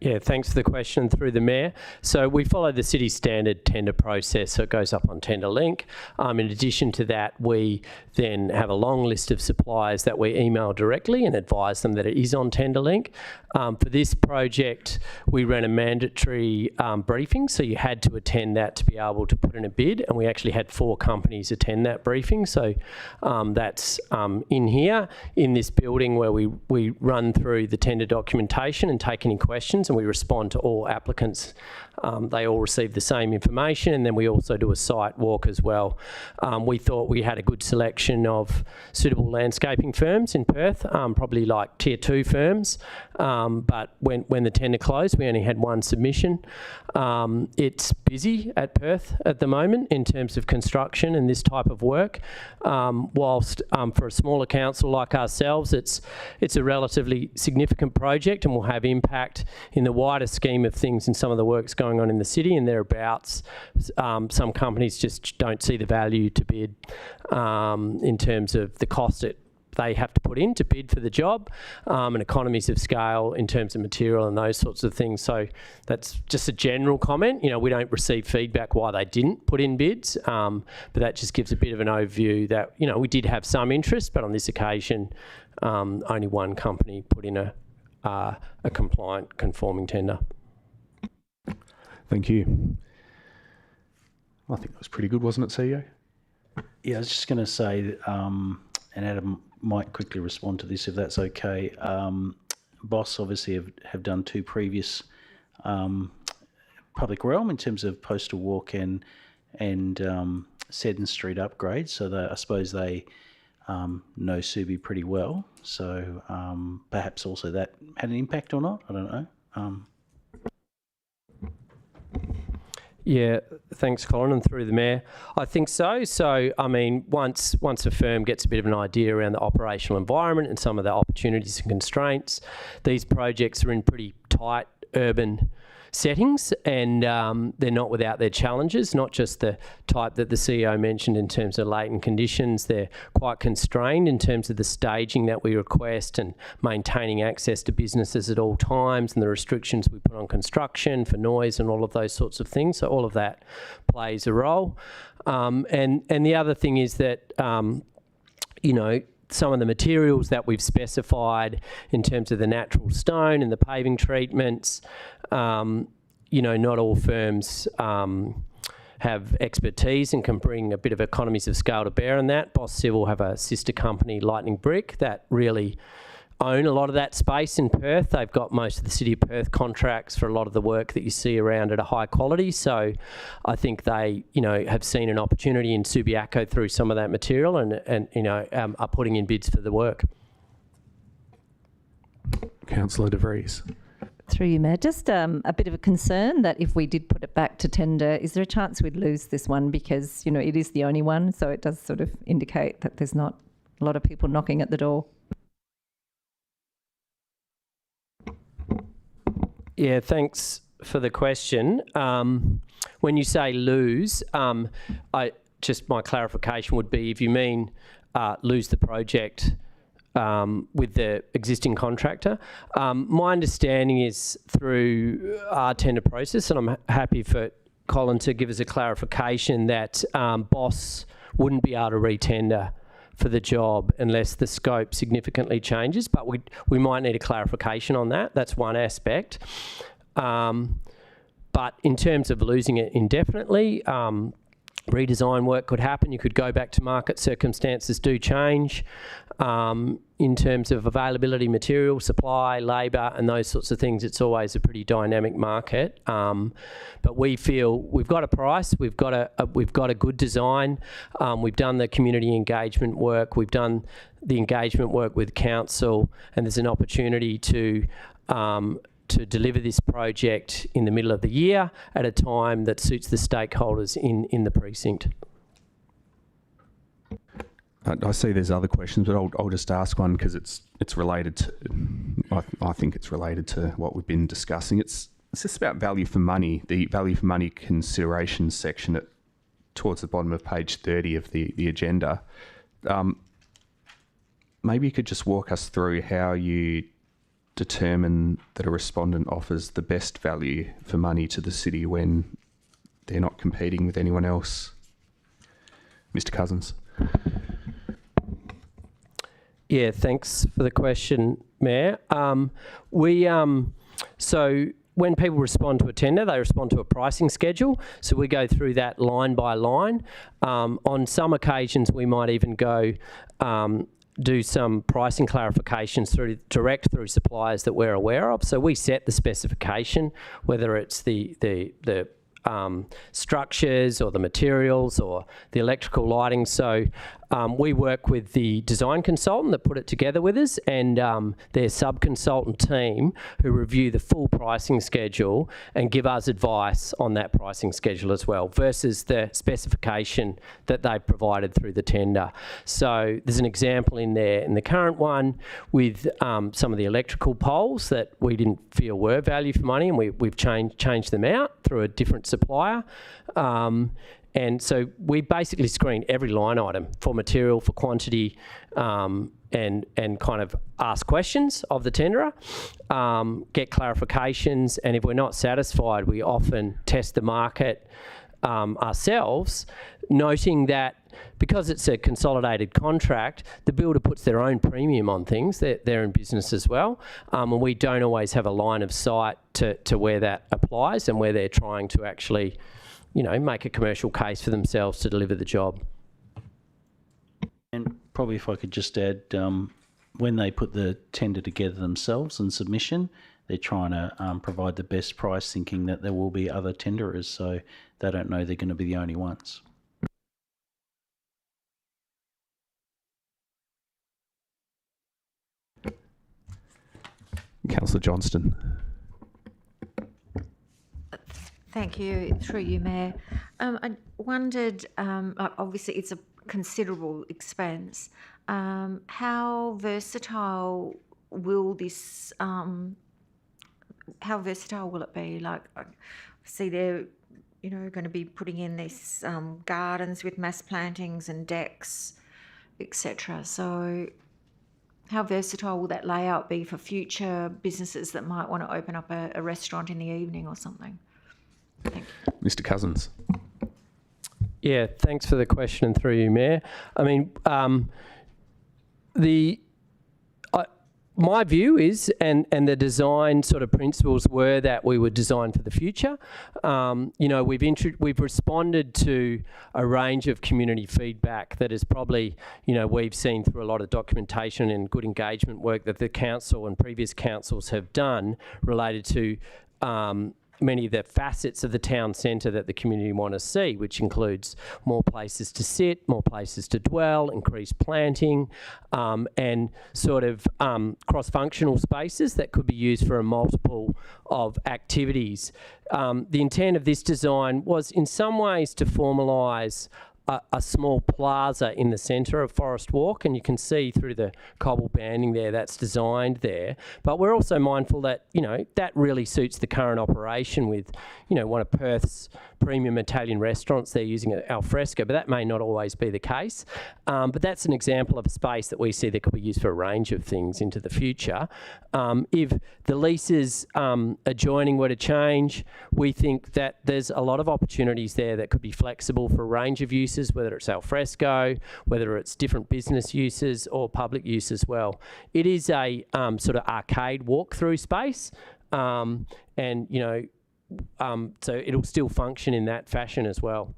Yeah, thanks for the question through the Mayor. So we follow the city standard tender process, so it goes up on Tender Link. In addition to that, we then have a long list of suppliers that we email directly and advise them that it is on Tender Link. For this project, we ran a mandatory briefing, so you had to attend that to be able to put in a bid, and we actually had 4 companies attend that briefing. So that's in here, in this building, where we run through the tender documentation and take any questions, and we respond to all applicants. They all receive the same information, and then we also do a site walk as well. We thought we had a good selection of suitable landscaping firms in Perth, probably like tier 2 firms, but when the tender closed, we only had 1 submission. It's busy at Perth at the moment in terms of construction and this type of work, whilst for a smaller council like ourselves, it's a relatively significant project and will have impact in the wider scheme of things and some of the works going on in the city and thereabouts. Some companies just don't see the value to bid in terms of the cost they have to put in to bid for the job, and economies of scale in terms of material and those sorts of things. So that's just a general comment. You know, we don't receive feedback why they didn't put in bids, but that just gives a bit of an overview that, you know, we did have some interest, but on this occasion, only 1 company put in a compliant, conforming tender. Thank you. I think that was pretty good, wasn't it, CEO? Yeah, I was just going to say, and Adam might quickly respond to this if that's okay. Boss obviously have done 2 previous public realm in terms of Postal Walk and Seddon Street upgrades. So I suppose they know Subi pretty well. So perhaps also that had an impact or not. I don't know. Yeah, thanks, Colin, and through the Mayor. I think so. So, I mean, once a firm gets a bit of an idea around the operational environment and some of the opportunities and constraints, these projects are in pretty tight urban settings, and they're not without their challenges, not just the type that the CEO mentioned in terms of latent conditions. They're quite constrained in terms of the staging that we request and maintaining access to businesses at all times, and the restrictions we put on construction for noise and all of those sorts of things. So all of that plays a role. And the other thing is that, you know, some of the materials that we've specified in terms of the natural stone and the paving treatments, you know, not all firms have expertise and can bring a bit of economies of scale to bear on that. Boss Civil have a sister company, Lightning Brick, that really own a lot of that space in Perth. They've got most of the City of Perth contracts for a lot of the work that you see around at a high quality. So I think they, you know, have seen an opportunity in Subiaco through some of that material and you know, are putting in bids for the work. Councillor De Vries. Through you, Mayor. Just a bit of a concern that if we did put it back to tender, is there a chance we'd lose this one? Because, you know, it is the only one, so it does sort of indicate that there's not a lot of people knocking at the door. Yeah, thanks for the question. When you say lose, my clarification would be if you mean lose the project with the existing contractor. My understanding is through our tender process, and I'm happy for Colin to give us a clarification, that Boss wouldn't be able to re-tender for the job unless the scope significantly changes, but we might need a clarification on that. That's one aspect. But in terms of losing it indefinitely, redesign work could happen. You could go back to market circumstances do change in terms of availability, material, supply, labour, and those sorts of things. It's always a pretty dynamic market. But we feel we've got a price, we've got a good design. We've done the community engagement work, we've done the engagement work with council, and there's an opportunity to deliver this project in the middle of the year at a time that suits the stakeholders in the precinct. I see there's other questions, but I'll just ask one because it's related to. I think it's related to what we've been discussing. It's just about value for money. The value for money considerations section towards the bottom of page 30 of the agenda. maybe you could just walk us through how you determine that a respondent offers the best value for money to the city when they're not competing with anyone else. Mr. Cousins. Yeah, thanks for the question, Mayor. So when people respond to a tender, they respond to a pricing schedule. So we go through that line by line. On some occasions, we might even go do some pricing clarifications direct through suppliers that we're aware of. So we set the specification, whether it's the structures or the materials or the electrical lighting. So we work with the design consultant that put it together with us and their sub-consultant team who review the full pricing schedule and give us advice on that pricing schedule as well versus the specification that they've provided through the tender. So there's an example in there in the current one with some of the electrical poles that we didn't feel were value for money, and we've changed them out through a different supplier. And so we basically screen every line item for material, for quantity, and kind of ask questions of the tenderer, get clarifications, and if we're not satisfied, we often test the market ourselves, noting that because it's a consolidated contract, the builder puts their own premium on things. They're in business as well, and we don't always have a line of sight to where that applies and where they're trying to actually, make a commercial case for themselves to deliver the job. And probably if I could just add, when they put the tender together themselves and submission, they're trying to provide the best price, thinking that there will be other tenderers, so they don't know they're going to be the only ones. Councillor Johnston. Thank you, through you, Mayor. I wondered, obviously it's a considerable expense. How versatile will this? How versatile will it be? Like, I see they're, going to be putting in this gardens with mass plantings and decks, etc. So, how versatile will that layout be for future businesses that might want to open up a restaurant in the evening or something? Mr. Cousins. Yeah, thanks for the question, and through you, Mayor. I mean, my view is, and the design sort of principles were that we would design for the future. We've responded to a range of community feedback that is probably, we've seen through a lot of documentation and good engagement work that the council and previous councils have done related to many of the facets of the town centre that the community want to see, which includes more places to sit, more places to dwell, increased planting, and sort of cross-functional spaces that could be used for a multiple of activities. The intent of this design was in some ways to formalise a small plaza in the centre of Forest Walk, and you can see through the cobble banding there that's designed there. But we're also mindful that, that really suits the current operation with, one of Perth's premium Italian restaurants. They're using it al fresco, but that may not always be the case. But that's an example of a space that we see that could be used for a range of things into the future. If the leases adjoining were to change, we think that there's a lot of opportunities there that could be flexible for a range of uses, whether it's al fresco, whether it's different business uses or public use as well. It is a sort of arcade walk-through space, so it'll still function in that fashion as well.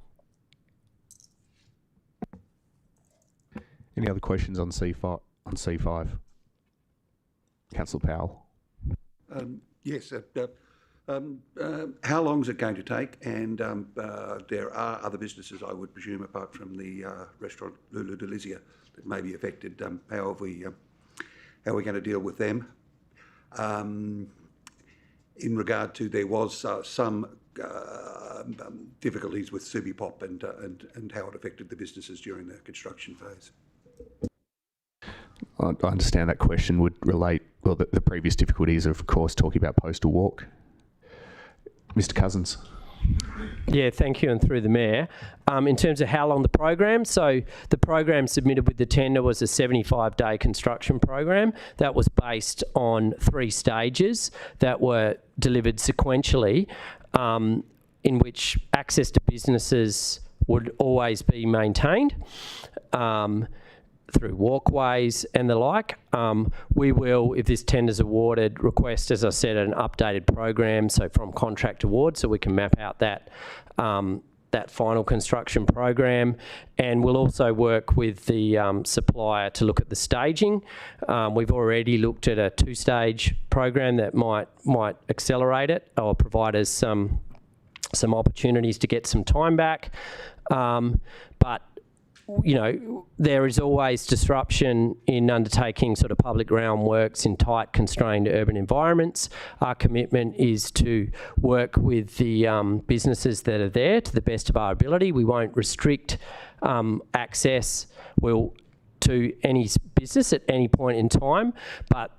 Any other questions on C5? Councillor Powell. Yes. How long is it going to take? And there are other businesses, I would presume, apart from the restaurant Lulu Delizia, that may be affected. How are we going to deal with them? In regard to, there was some difficulties with Subiaco and how it affected the businesses during the construction phase. I understand that question would relate, the previous difficulties are, of course, talking about Postal Walk. Mr. Cousins. Yeah, thank you, and through the Mayor. In terms of how long the program, so the program submitted with the tender was a 75-day construction program that was based on 3 stages that were delivered sequentially, in which access to businesses would always be maintained through walkways and the like. We will, if this tender's awarded, request, as I said, an updated program, so from contract award, so we can map out that that final construction program, and we'll also work with the supplier to look at the staging. We've already looked at a 2-stage program that might accelerate it or provide us some opportunities to get some time back. But you know, there is always disruption in undertaking sort of public realm works in tight, constrained urban environments. Our commitment is to work with the businesses that are there to the best of our ability. We won't restrict access to any business at any point in time, but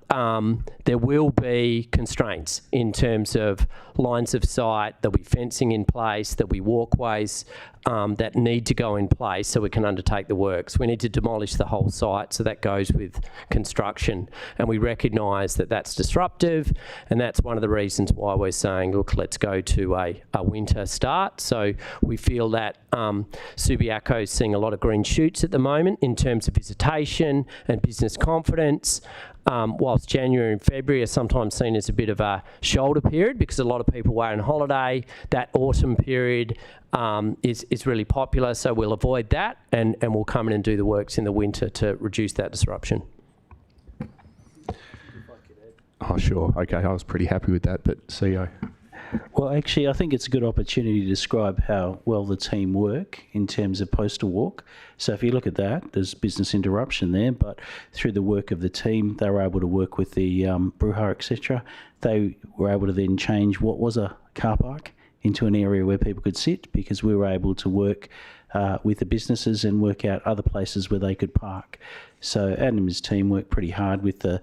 there will be constraints in terms of lines of sight, there'll be fencing in place, there'll be walkways that need to go in place so we can undertake the works. We need to demolish the whole site, so that goes with construction. And we recognise that that's disruptive, and that's one of the reasons why we're saying, look, let's go to a winter start. So we feel that Subiaco is seeing a lot of green shoots at the moment in terms of visitation and business confidence, whilst January and February are sometimes seen as a bit of a shoulder period because a lot of people were on holiday. That autumn period is really popular, so we'll avoid that and we'll come in and do the works in the winter to reduce that disruption. Oh, sure. Okay, I was pretty happy with that, but CEO. Well, actually, I think it's a good opportunity to describe how well the team work in terms of Postal Walk. So if you look at that, there's business interruption there, but through the work of the team, they were able to work with the Bruja, etc. They were able to then change what was a car park into an area where people could sit, because we were able to work with the businesses and work out other places where they could park. So Adam and his team worked pretty hard with the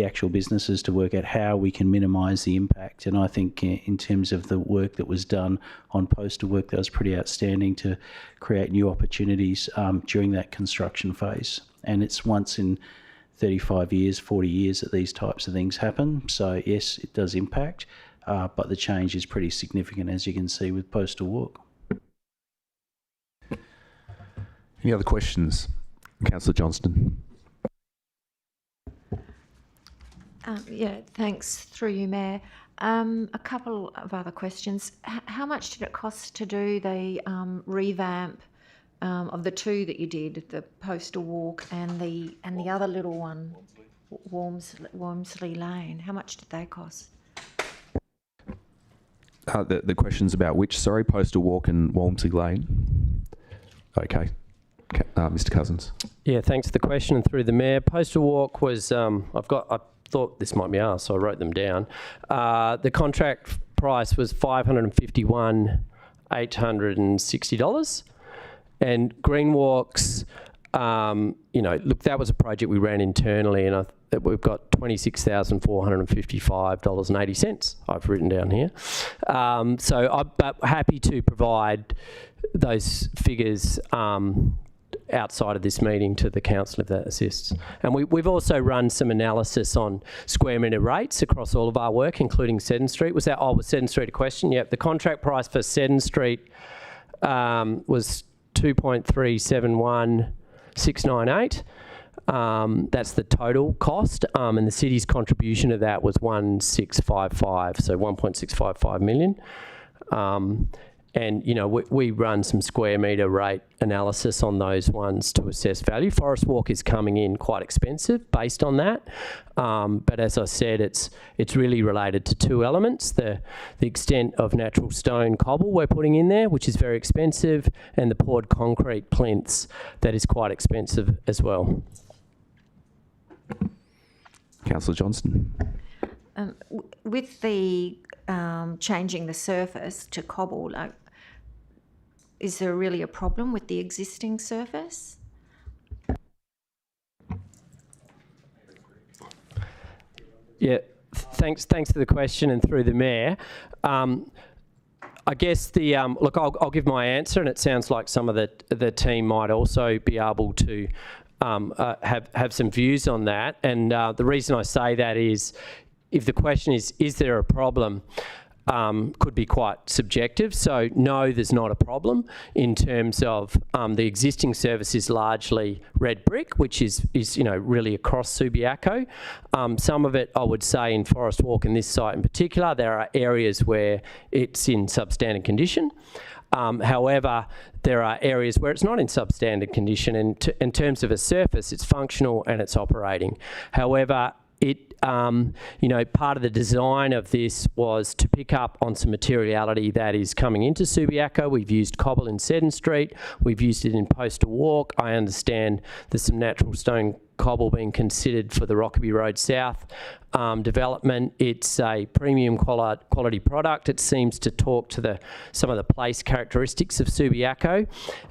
actual businesses to work out how we can minimise the impact. And I think in terms of the work that was done on postal work, that was pretty outstanding to create new opportunities during that construction phase. And it's once in 35 years, 40 years that these types of things happen. So yes, it does impact, but the change is pretty significant, as you can see with Postal Walk. Any other questions? Councillor Johnston. Yeah, thanks. Through you, Mayor. A couple of other questions. How much did it cost to do the revamp of the 2 that you did, the Postal Walk and the other little one, Wormsley Lane? How much did they cost? The question's about which, sorry, Postal Walk and Walmsley Lane? Okay. Mr. Cousins. Yeah, thanks for the question, and through the Mayor. Postal Walk was, I thought this might be ours, so I wrote them down. The contract price was $551,860. And Green Walks, look, that was a project we ran internally, and we've got $26,455.80 I've written down here. But happy to provide those figures outside of this meeting to the council if that assists. And we've also run some analysis on square metre rates across all of our work, including Seddon Street. Was Seddon Street a question? Yep. The contract price for Seddon Street was $2.371698. That's the total cost, and the city's contribution to that was 1.655, so 1.655 million. And, we run some square metre rate analysis on those ones to assess value. Forest Walk is coming in quite expensive based on that. But as I said, it's really related to 2 elements, the extent of natural stone cobble we're putting in there, which is very expensive, and the poured concrete plinths that is quite expensive as well. Councillor Johnston. With the changing the surface to cobble, is there really a problem with the existing surface? Yeah, thanks for the question, and through the Mayor. I guess the look, I'll give my answer, and it sounds like some of the team might also be able to have some views on that. And the reason I say that is, if the question is there a problem, could be quite subjective. So no, there's not a problem in terms of the existing service is largely red brick, which is really across Subiaco. Some of it, I would say, in Forest Walk and this site in particular, there are areas where it's in substandard condition. However, there are areas where it's not in substandard condition, and in terms of a surface, it's functional and it's operating. However, part of the design of this was to pick up on some materiality that is coming into Subiaco. We've used cobble in Seddon Street. We've used it in Postal Walk. I understand there's some natural stone cobble being considered for the Rockaby Road South development. It's a premium quality product. It seems to talk to some of the place characteristics of Subiaco.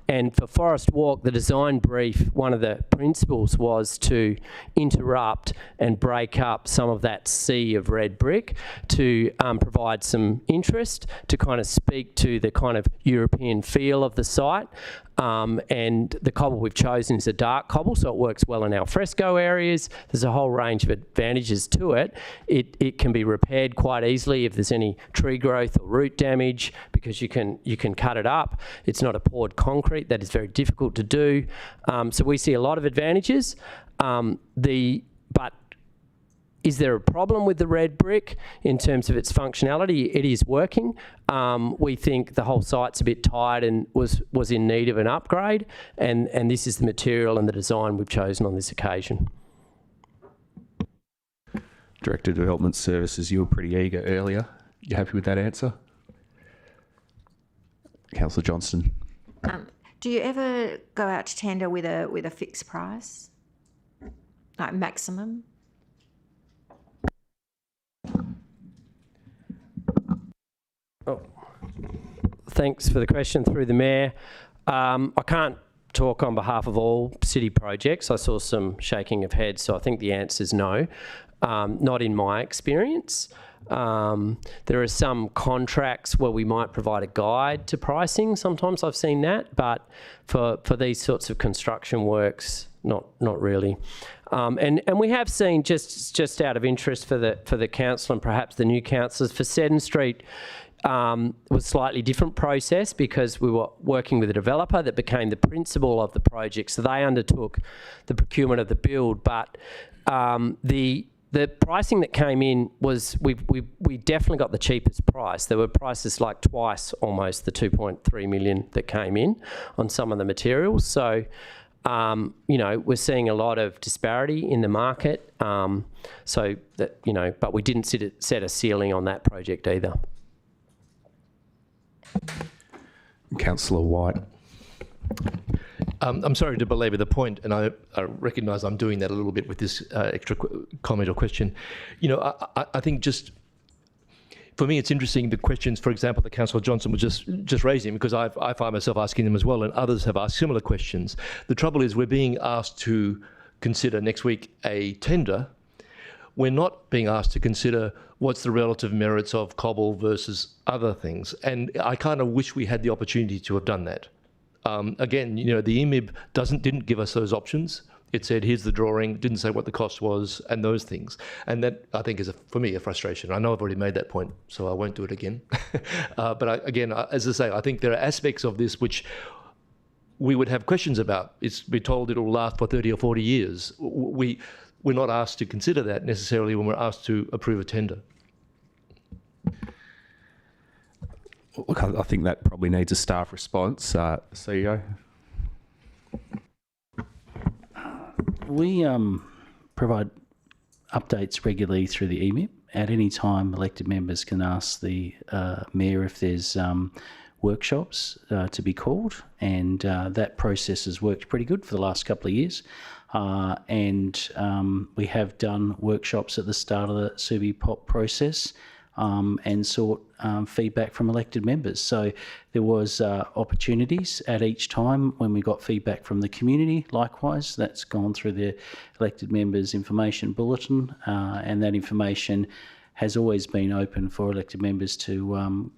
And for Forest Walk, the design brief, one of the principles was to interrupt and break up some of that sea of red brick to provide some interest, to kind of speak to the kind of European feel of the site. And the cobble we've chosen is a dark cobble, so it works well in al fresco areas. There's a whole range of advantages to it. It can be repaired quite easily if there's any tree growth or root damage, because you can cut it up. It's not a poured concrete. That is very difficult to do. So we see a lot of advantages. But is there a problem with the red brick in terms of its functionality? It is working. We think the whole site's a bit tired and was in need of an upgrade, and this is the material and the design we've chosen on this occasion. Director of Development Services, you were pretty eager earlier. You happy with that answer? Councillor Johnston. Do you ever go out to tender with a fixed price, like maximum? Oh, thanks for the question through the Mayor. I can't talk on behalf of all city projects. I saw some shaking of heads, so I think the answer is no. Not in my experience. There are some contracts where we might provide a guide to pricing. Sometimes I've seen that, but for these sorts of construction works, not really. And we have seen, just out of interest for the council and perhaps the new councillors, for Seddon Street was a slightly different process, because we were working with a developer that became the principal of the project. So they undertook the procurement of the build, but the pricing that came in was, we definitely got the cheapest price. There were prices like twice almost the 2.3 million that came in on some of the materials. So, we're seeing a lot of disparity in the market. So that, but we didn't set a ceiling on that project either. Councillor White. I'm sorry to belabor the point, and I recognise I'm doing that a little bit with this extra comment or question. I think just for me, it's interesting the questions, for example, that Councillor Johnson was just raising, because I find myself asking them as well, and others have asked similar questions. The trouble is, we're being asked to consider next week a tender. We're not being asked to consider what's the relative merits of cobble versus other things, and I kind of wish we had the opportunity to have done that. Again, the EMIB didn't give us those options. It said, here's the drawing, didn't say what the cost was, and those things. And that, I think, is, for me, a frustration. I know I've already made that point, so I won't do it again. But again, as I say, I think there are aspects of this which we would have questions about. We're told it will last for 30 or 40 years. We're not asked to consider that necessarily when we're asked to approve a tender. Look, I think that probably needs a staff response. CEO? We provide updates regularly through the EMIP. At any time, elected members can ask the Mayor if there's workshops to be called, and that process has worked pretty good for the last couple of years. And we have done workshops at the start of the Subi-Pop process and sought feedback from elected members. So there was opportunities at each time when we got feedback from the community. Likewise, that's gone through the elected members' information bulletin, and that information has always been open for elected members to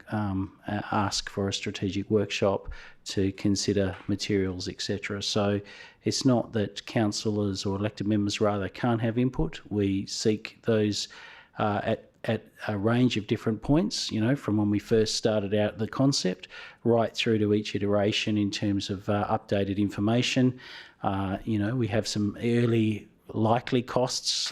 ask for a strategic workshop to consider materials, etc. So it's not that councillors or elected members rather can't have input. We seek those at a range of different points, from when we first started out the concept right through to each iteration in terms of updated information. We have some early likely costs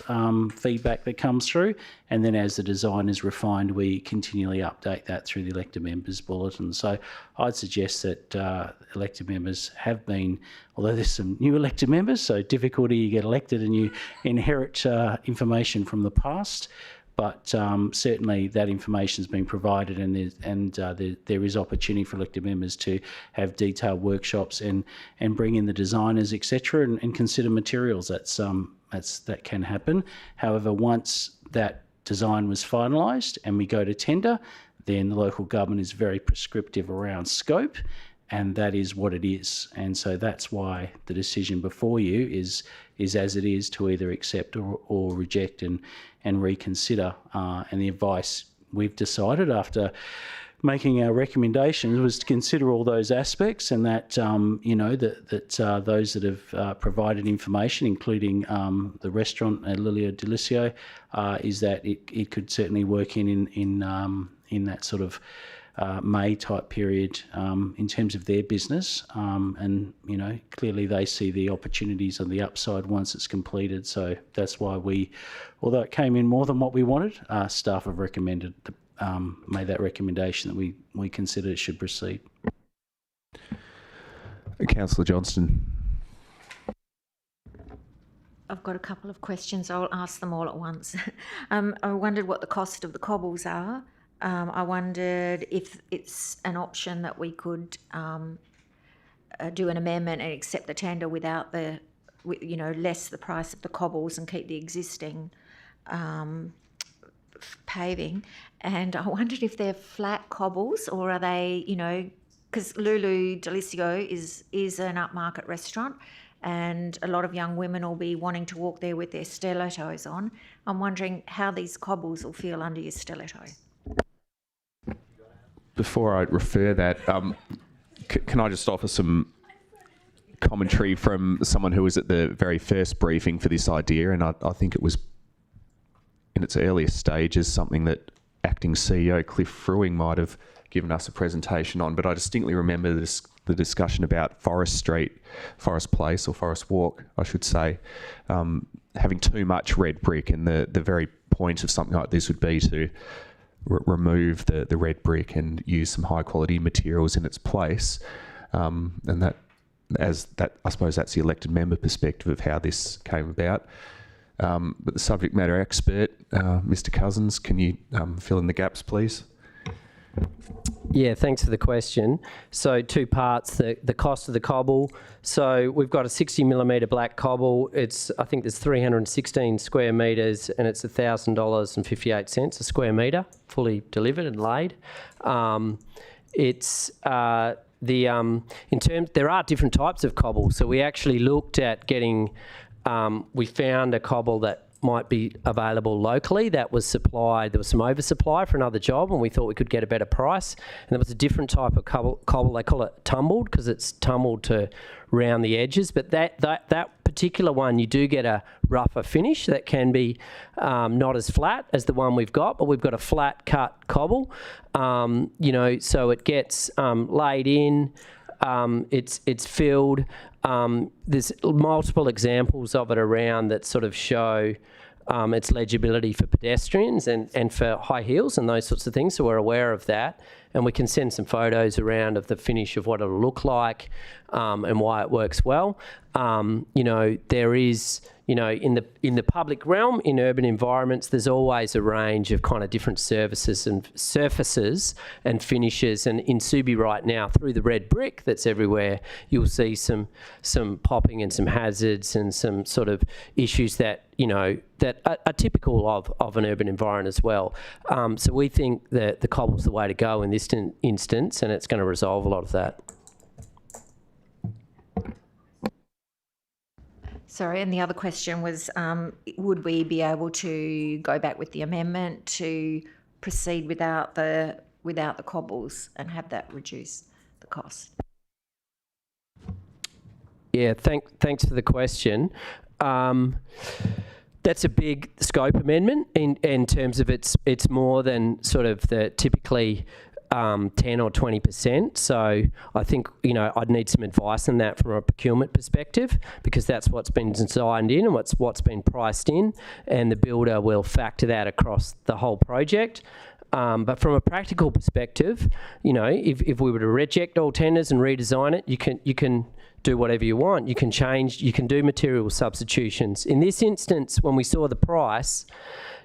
feedback that comes through, and then as the design is refined, we continually update that through the elected members bulletin. So I'd suggest that elected members have been, although there's some new elected members, so difficulty, you get elected and you inherit information from the past, but certainly that information has been provided, and there is opportunity for elected members to have detailed workshops and bring in the designers, etc., and consider materials. That can happen. However, once that design was finalised and we go to tender, then the local government is very prescriptive around scope, and that is what it is. And so that's why the decision before you is as it is, to either accept or reject and reconsider. And the advice we've decided after making our recommendations was to consider all those aspects, and that those that have provided information, including the restaurant at Lilia Delicio, is that it could certainly work in that sort of May type period in terms of their business, and clearly they see the opportunities on the upside once it's completed. So that's why although it came in more than what we wanted, staff have recommended made that recommendation that we consider it should proceed. Councillor Johnston. I've got a couple of questions. I'll ask them all at once. I wondered what the cost of the cobbles are. I wondered if it's an option that we could do an amendment and accept the tender without less the price of the cobbles and keep the existing paving. And I wondered if they're flat cobbles or are they, because Lulu Delicio is an upmarket restaurant, and a lot of young women will be wanting to walk there with their stilettos on. I'm wondering how these cobbles will feel under your stiletto. Before I refer that, can I just offer some commentary from someone who was at the very first briefing for this idea, and I think it was in its earliest stages something that Acting CEO Cliff Fruing might have given us a presentation on, but I distinctly remember the discussion about Forest Place, or Forest Walk, I should say, having too much red brick, and the very point of something like this would be to remove the red brick and use some high quality materials in its place, and that I suppose that's the elected member perspective of how this came about. But the subject matter expert, Mr. Cousins, can you fill in the gaps, please? Yeah, thanks for the question. So 2 parts, the cost of the cobble. So we've got a 60 millimetre black cobble. I think there's 316 square metres, and it's $1,000.58 a square metre, fully delivered and laid. There are different types of cobble. So we actually looked at getting, we found a cobble that might be available locally that was supplied. There was some oversupply for another job, and we thought we could get a better price. And there was a different type of cobble. They call it tumbled because it's tumbled to round the edges. But that particular one, you do get a rougher finish that can be not as flat as the one we've got, but we've got a flat cut cobble. So it gets laid in. It's filled. There's multiple examples of it around that sort of show its legibility for pedestrians and for high heels and those sorts of things. So we're aware of that, and we can send some photos around of the finish of what it'll look like and why it works well. There is, in the public realm, in urban environments, there's always a range of kind of different services and surfaces and finishes. And in Subi right now, through the red brick that's everywhere, you'll see some popping and some hazards and some sort of issues that that are typical of an urban environment as well. So we think that the cobble's the way to go in this instance, and it's going to resolve a lot of that. Sorry, and the other question was, would we be able to go back with the amendment to proceed without the cobbles and have that reduce the cost? Yeah, thanks for the question. That's a big scope amendment in terms of it's more than sort of the typically 10 or 20%. So I think, I'd need some advice on that from a procurement perspective, because that's what's been designed in and what's been priced in, and the builder will factor that across the whole project. But from a practical perspective, if we were to reject all tenders and redesign it, you can do whatever you want. You can change, you can do material substitutions. In this instance, when we saw the price,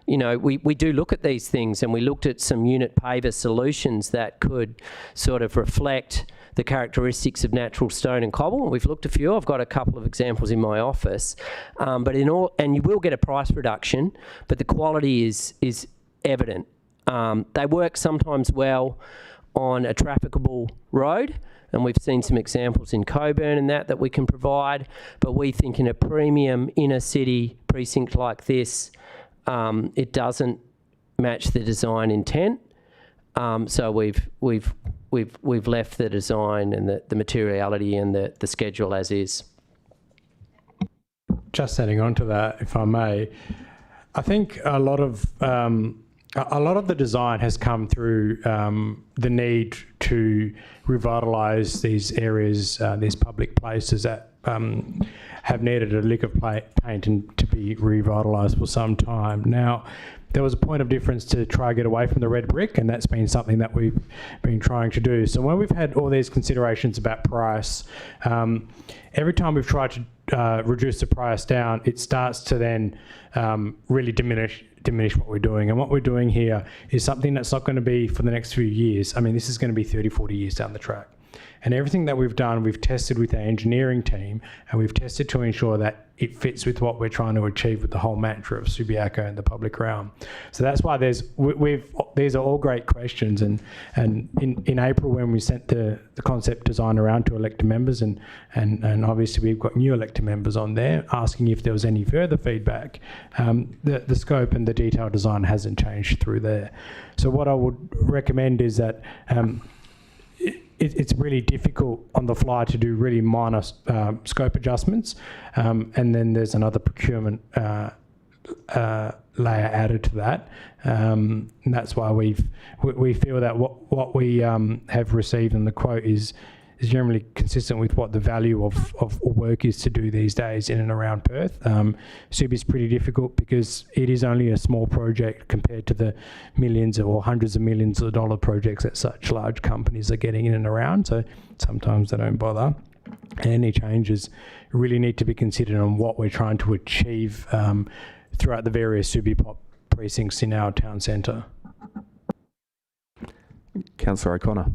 we do look at these things, and we looked at some unit paver solutions that could sort of reflect the characteristics of natural stone and cobble. We've looked a few. I've got a couple of examples in my office. But and you will get a price reduction, but the quality is evident. They work sometimes well on a trafficable road, and we've seen some examples in Coburn and that we can provide, but we think in a premium inner city precinct like this, it doesn't match the design intent. So we've left the design and the materiality and the schedule as is. Just adding on to that, if I may, I think a lot of the design has come through the need to revitalise these areas, these public places that have needed a lick of paint and to be revitalised for some time. Now, there was a point of difference to try to get away from the red brick, and that's been something that we've been trying to do. So when we've had all these considerations about price, every time we've tried to reduce the price down, it starts to then really diminish what we're doing. And what we're doing here is something that's not going to be for the next few years. I mean, this is going to be 30, 40 years down the track. And everything that we've done, we've tested with our engineering team, and we've tested to ensure that it fits with what we're trying to achieve with the whole mantra of Subiaco and the public realm. So that's why these are all great questions. And in April, when we sent the concept design around to elected members, and obviously we've got new elected members on there asking if there was any further feedback, the scope and the detailed design hasn't changed through there. So what I would recommend is that it's really difficult on the fly to do really minor scope adjustments, and then there's another procurement layer added to that, and that's why we feel that what we have received in the quote is generally consistent with what the value of work is to do these days in and around Perth. Sub is pretty difficult because it is only a small project compared to the millions or hundreds of millions of dollar projects that such large companies are getting in and around. So sometimes they don't bother. And any changes really need to be considered on what we're trying to achieve throughout the various Subipop precincts in our town centre. Councillor O'Connor.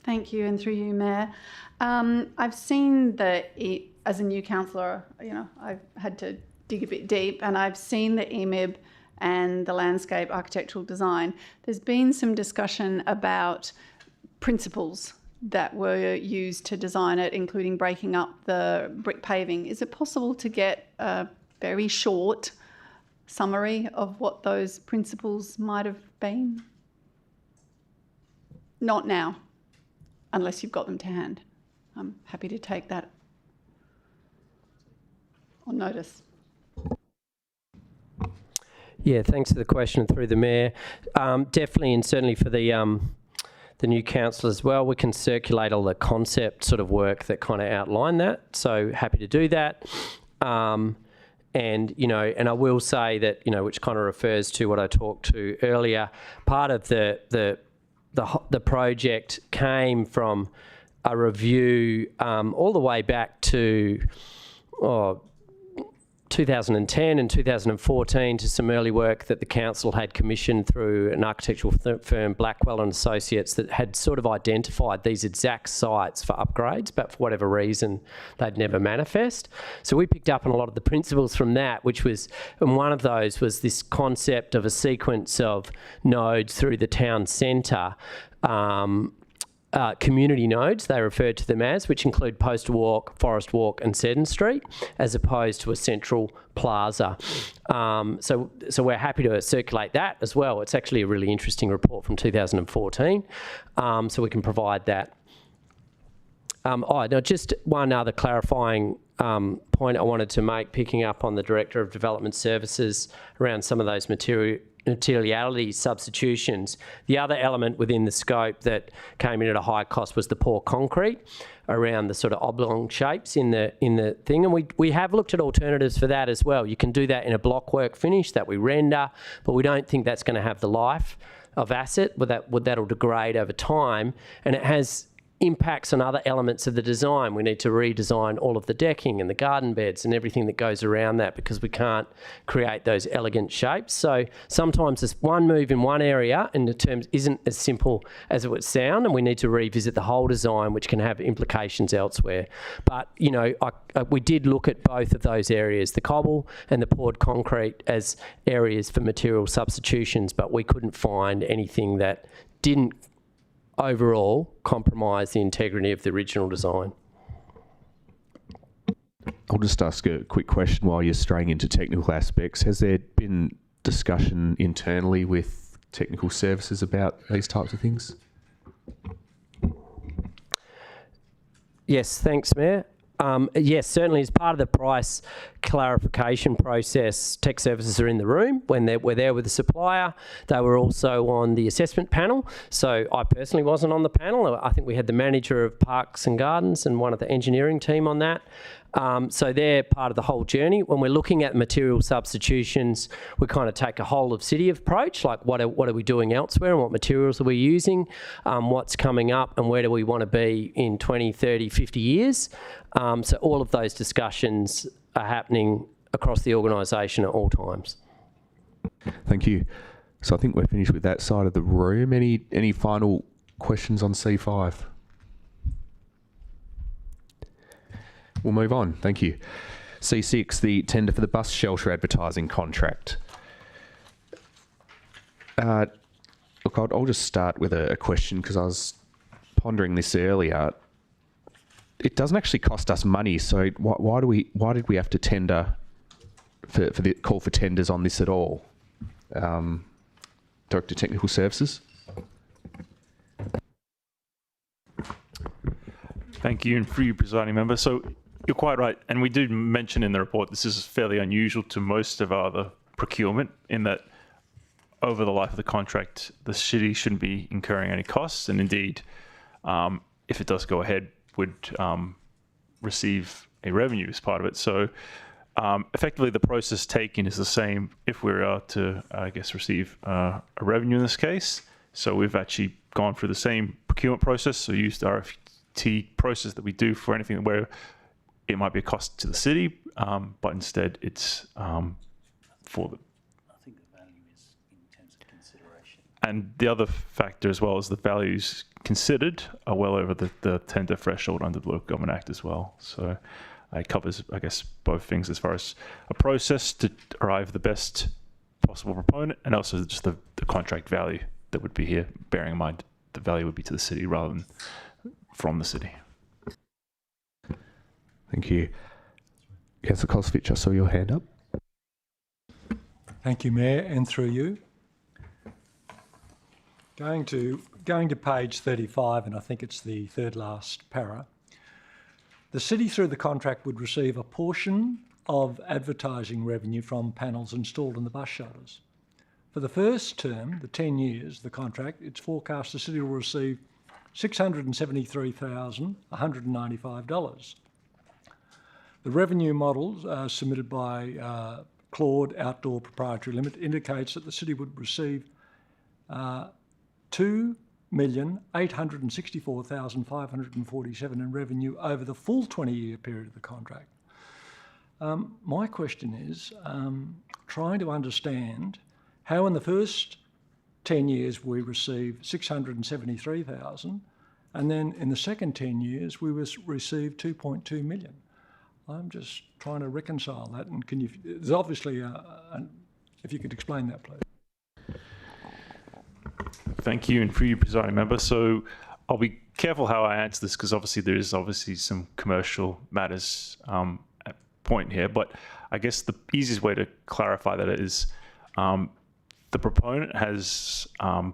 Thank you, and through you, Mayor. I've seen as a new councillor, I've had to dig a bit deep, and I've seen the EMIB and the landscape architectural design. There's been some discussion about principles that were used to design it, including breaking up the brick paving. Is it possible to get a very short summary of what those principles might have been? Not now, unless you've got them to hand. I'm happy to take that on notice. Yeah, thanks for the question through the Mayor. Definitely, and certainly for the new council as well, we can circulate all the concept sort of work that kind of outline that. So happy to do that. And I will say that, which kind of refers to what I talked to earlier, part of the project came from a review all the way back to 2010 and 2014 to some early work that the council had commissioned through an architectural firm, Blackwell and Associates, that had sort of identified these exact sites for upgrades, but for whatever reason they'd never manifest. So we picked up on a lot of the principles from that, and one of those was this concept of a sequence of nodes through the town centre, community nodes, they refer to them as, which include Postal Walk, Forest Walk and Seddon Street, as opposed to a central plaza. So we're happy to circulate that as well. It's actually a really interesting report from 2014, so we can provide that. Now just one other clarifying point I wanted to make, picking up on the Director of Development Services around some of those materiality substitutions. The other element within the scope that came in at a high cost was the poor concrete around the sort of oblong shapes in the thing, and we have looked at alternatives for that as well. You can do that in a block work finish that we render, but we don't think that's going to have the life of asset. That'll degrade over time, and it has impacts on other elements of the design. We need to redesign all of the decking and the garden beds and everything that goes around that, because we can't create those elegant shapes. So sometimes this one move in one area in the terms isn't as simple as it would sound, and we need to revisit the whole design, which can have implications elsewhere. But, you know, we did look at both of those areas, the cobble and the poured concrete, as areas for material substitutions, but we couldn't find anything that didn't overall compromise the integrity of the original design. I'll just ask a quick question while you're straying into technical aspects. Has there been discussion internally with technical services about these types of things? Yes, thanks, Mayor. Yes, certainly as part of the price clarification process, tech services are in the room when we're there with the supplier. They were also on the assessment panel. So I personally wasn't on the panel. I think we had the manager of Parks and Gardens and one of the engineering team on that. So they're part of the whole journey. When we're looking at material substitutions, we kind of take a whole of city approach, like what are we doing elsewhere and what materials are we using, what's coming up and where do we want to be in 20, 30, 50 years. So all of those discussions are happening across the organisation at all times. Thank you. So I think we're finished with that side of the room. Any final questions on C5? We'll move on. Thank you. C6, the tender for the bus shelter advertising contract. Look, I'll just start with a question, because I was pondering this earlier. It doesn't actually cost us money, so why did we have to tender for the call for tenders on this at all? Director of Technical Services. Thank you, and for you, presiding member. So you're quite right, and we do mention in the report this is fairly unusual to most of our other procurement, in that over the life of the contract, the city shouldn't be incurring any costs, and indeed, if it does go ahead, would receive a revenue as part of it. So effectively, the process taken is the same if we are to, I guess, receive a revenue in this case. So we've actually gone through the same procurement process, so used the RFT process that we do for anything where it might be a cost to the city, but instead it's for the... I think the value is in terms of consideration. And the other factor as well is the values considered are well over the tender threshold under the Local Government Act as well. So it covers, I guess, both things as far as a process to arrive the best possible proponent, and also just the contract value that would be here, bearing in mind the value would be to the city rather than from the city. Thank you. Councillor Kosovich, I saw your hand up. Thank you, Mayor, and through you. Going to page 35, and I think it's the third last para. The city, through the contract, would receive a portion of advertising revenue from panels installed in the bus shelters. For the first term, the 10 years of the contract, it's forecast the city will receive $673,195. The revenue model submitted by Claude Outdoor Proprietary Limited indicates that the city would receive $2,864,547 in revenue over the full 20-year period of the contract. My question is trying to understand how in the first 10 years we received $673,000, and then in the second 10 years we received $2.2 million. I'm just trying to reconcile that, and there's obviously if you could explain that, please. Thank you, and for you, presiding member. So I'll be careful how I answer this because obviously there is some commercial matters at point here. But I guess the easiest way to clarify that is the proponent has. I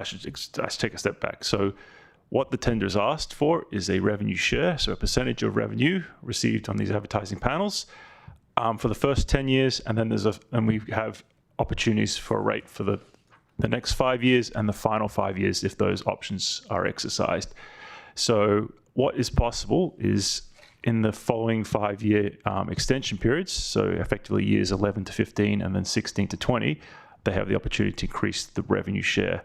should take a step back. So, what the tender is asked for is a revenue share, so a percentage of revenue received on these advertising panels for the first 10 years, and then we have opportunities for a rate for the next 5 years and the final 5 years if those options are exercised. So what is possible is in the following 5-year extension periods, so effectively years 11 to 15 and then 16 to 20, they have the opportunity to increase the revenue share.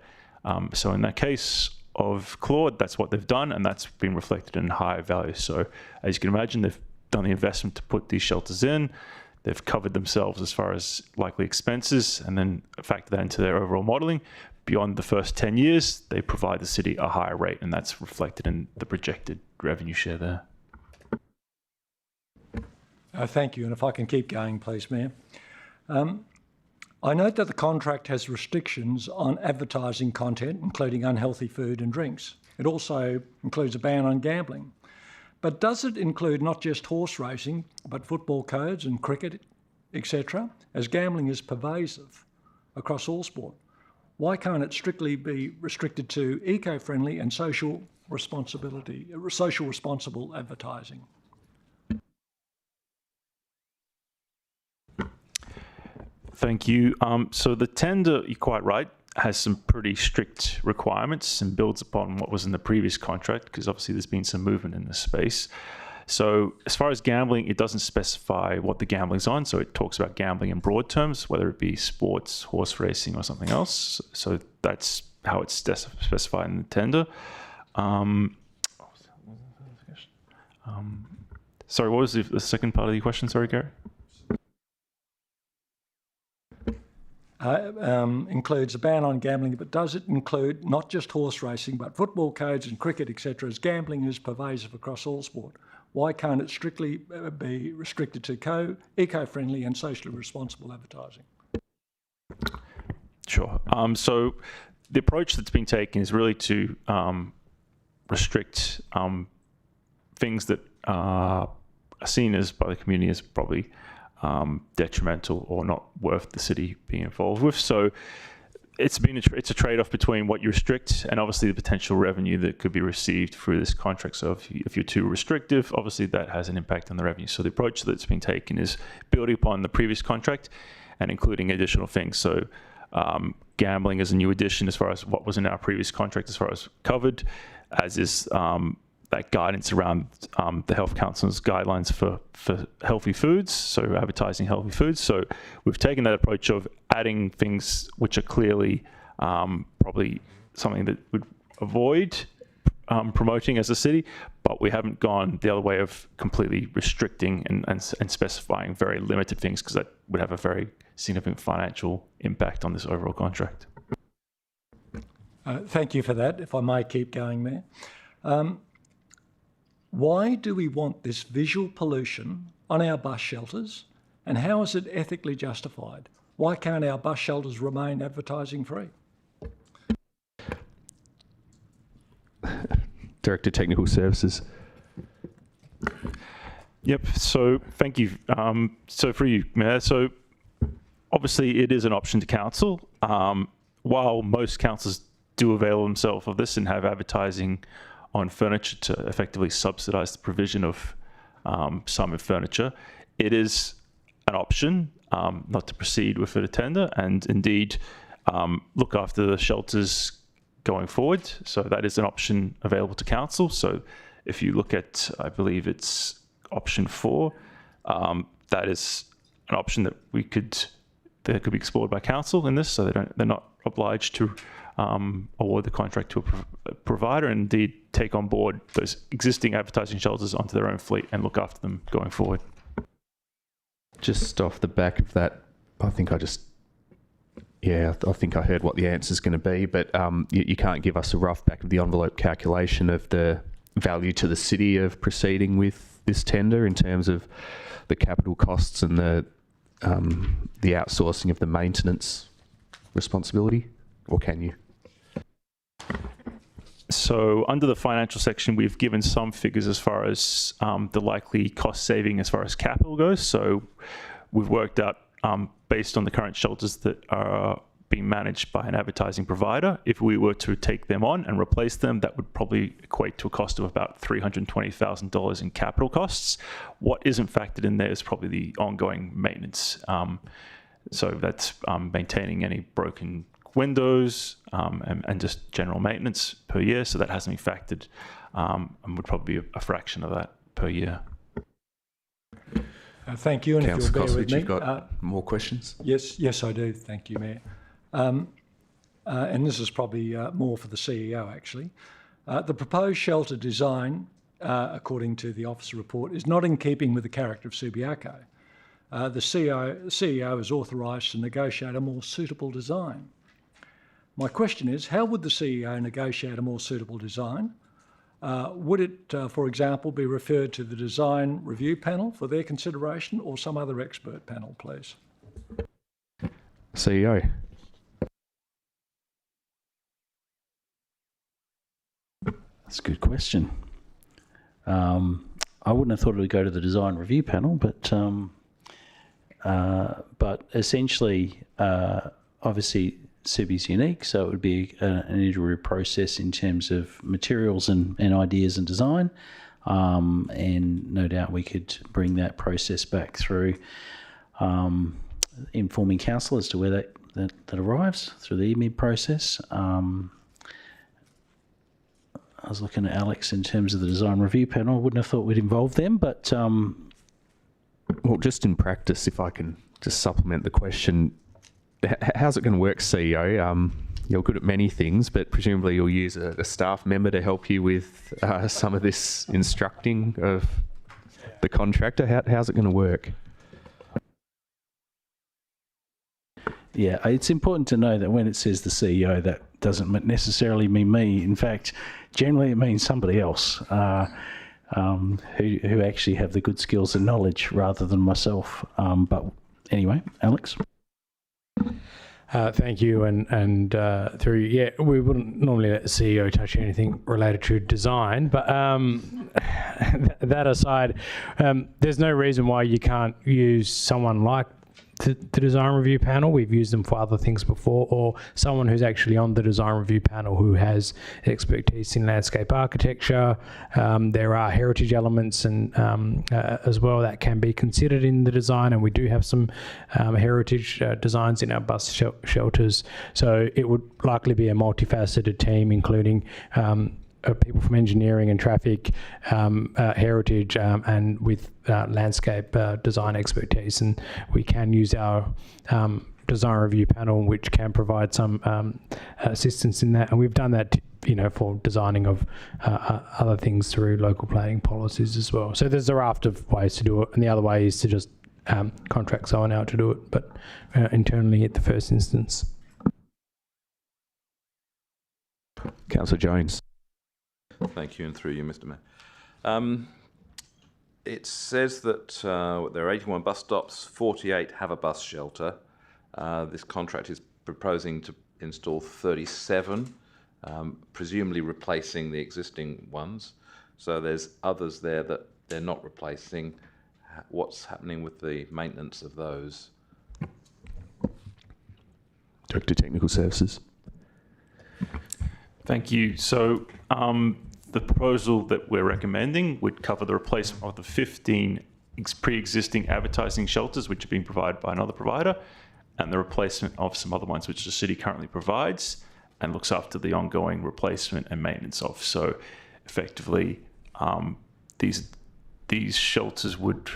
So in that case of Claude, that's what they've done, and that's been reflected in higher value. So as you can imagine, they've done the investment to put these shelters in. They've covered themselves as far as likely expenses and then factor that into their overall modelling. Beyond the first 10 years, they provide the city a higher rate, and that's reflected in the projected revenue share there. Thank you. And if I can keep going, please, Mayor. I note that the contract has restrictions on advertising content, including unhealthy food and drinks. It also includes a ban on gambling. But does it include not just horse racing, but football codes and cricket, etc., as gambling is pervasive across all sport? Why can't it strictly be restricted to eco-friendly and social responsible advertising? Thank you. So the tender, you're quite right, has some pretty strict requirements and builds upon what was in the previous contract, because obviously there's been some movement in this space. So as far as gambling, it doesn't specify what the gambling's on. So it talks about gambling in broad terms, whether it be sports, horse racing, or something else. So that's how it's specified in the tender. Sorry, what was the second part of the question? Sorry, Gary. Includes a ban on gambling, but does it include not just horse racing, but football codes and cricket, etc., as gambling is pervasive across all sport? Why can't it strictly be restricted to eco-friendly and socially responsible advertising? Sure. So the approach that's been taken is really to restrict things that are seen as by the community as probably detrimental or not worth the city being involved with. So it's a trade-off between what you restrict and obviously the potential revenue that could be received through this contract. So if you're too restrictive, obviously that has an impact on the revenue. So the approach that's been taken is building upon the previous contract and including additional things. So gambling is a new addition as far as what was in our previous contract as far as covered, as is that guidance around the Health Council's guidelines for healthy foods, so advertising healthy foods. So we've taken that approach of adding things which are clearly probably something that would avoid promoting as a city, but we haven't gone the other way of completely restricting and specifying very limited things, because that would have a very significant financial impact on this overall contract. Thank you for that. If I may keep going, Mayor. Why do we want this visual pollution on our bus shelters, and how is it ethically justified? Why can't our bus shelters remain advertising free? Director Technical Services. Yep, so thank you. So for you, Mayor, so obviously it is an option to council. While most councils do avail themselves of this and have advertising on furniture to effectively subsidise the provision of some furniture, it is an option not to proceed with a tender and indeed look after the shelters going forward. So that is an option available to council. So if you look at, I believe it's option 4, that is an option that that could be explored by council in this. So they're not obliged to award the contract to a provider and indeed take on board those existing advertising shelters onto their own fleet and look after them going forward. Just off the back of that, I think I heard what the answer is going to be, but you can't give us a rough back of the envelope calculation of the value to the city of proceeding with this tender in terms of the capital costs and the outsourcing of the maintenance responsibility, or can you? So under the financial section, we've given some figures as far as the likely cost saving as far as capital goes. So we've worked out, based on the current shelters that are being managed by an advertising provider, if we were to take them on and replace them, that would probably equate to a cost of about $320,000 in capital costs. What isn't factored in there is probably the ongoing maintenance. So that's maintaining any broken windows and just general maintenance per year. So that hasn't been factored and would probably be a fraction of that per year. Thank you. And Councillor if you'll bear with Kosovich, me, you've got more questions? Yes, I do. Thank you, Mayor. And this is probably more for the CEO, actually. The proposed shelter design, according to the officer report, is not in keeping with the character of Subiaco. The CEO is authorised to negotiate a more suitable design. My question is, how would the CEO negotiate a more suitable design? Would it, for example, be referred to the design review panel for their consideration or some other expert panel, please? CEO. That's a good question. I wouldn't have thought it would go to the design review panel, but essentially, obviously, Subi's unique, so it would be an iterative process in terms of materials and ideas and design, and no doubt we could bring that process back through informing council as to where that arrives through the EMIB process. I was looking at Alex in terms of the design review panel. I wouldn't have thought we'd involve them, but... Well, just in practice, if I can just supplement the question, how's it going to work, CEO? You're good at many things, but presumably you'll use a staff member to help you with some of this instructing of the contractor. How's it going to work? Yeah, it's important to know that when it says the CEO, that doesn't necessarily mean me. In fact, generally it means somebody else who actually have the good skills and knowledge rather than myself. But anyway, Alex. Thank you, and through we wouldn't normally let the CEO touch anything related to design, but that aside, there's no reason why you can't use someone like the design review panel. We've used them for other things before, or someone who's actually on the design review panel who has expertise in landscape architecture. There are heritage elements and as well that can be considered in the design, and we do have some heritage designs in our bus shelters. So it would likely be a multifaceted team, including people from engineering and traffic, heritage, and with landscape design expertise. And we can use our design review panel, which can provide some assistance in that. And we've done that, for designing of other things through local planning policies as well. So there's a raft of ways to do it, and the other way is to just contract someone out to do it, but internally at the first instance. Councillor Jones. Thank you, and through you, Mr. Mayor. It says that there are 81 bus stops, 48 have a bus shelter. This contract is proposing to install 37, presumably replacing the existing ones. So there's others there that they're not replacing. What's happening with the maintenance of those? Director of Technical Services. Thank you. So the proposal that we're recommending would cover the replacement of the 15 pre-existing advertising shelters, which are being provided by another provider, and the replacement of some other ones, which the city currently provides and looks after the ongoing replacement and maintenance of. So effectively, these shelters would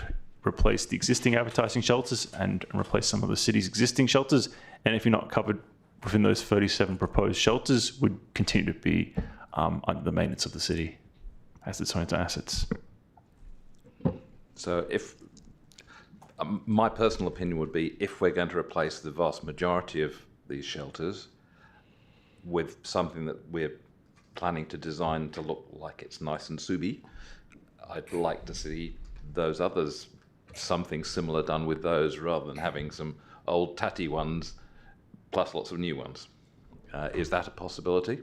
replace the existing advertising shelters and replace some of the city's existing shelters. And if you're not covered within those 37 proposed shelters, would continue to be under the maintenance of the city as its own assets. So if my personal opinion would be, if we're going to replace the vast majority of these shelters with something that we're planning to design to look like it's nice and Subi, I'd like to see those others, something similar done with those, rather than having some old tatty ones plus lots of new ones. Is that a possibility?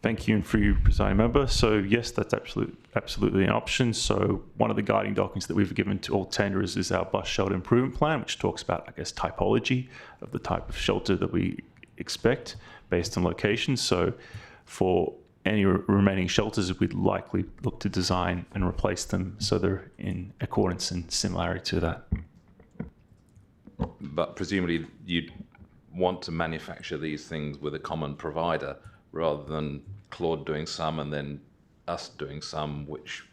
Thank you, and for you, Presiding Member. So yes, that's absolutely an option. So one of the guiding documents that we've given to all tenderers is our bus shelter improvement plan, which talks about, I guess, typology of the type of shelter that we expect based on location. So for any remaining shelters, we'd likely look to design and replace them so they're in accordance and similarity to that. But presumably you'd want to manufacture these things with a common provider rather than Claude doing some and then us doing some, which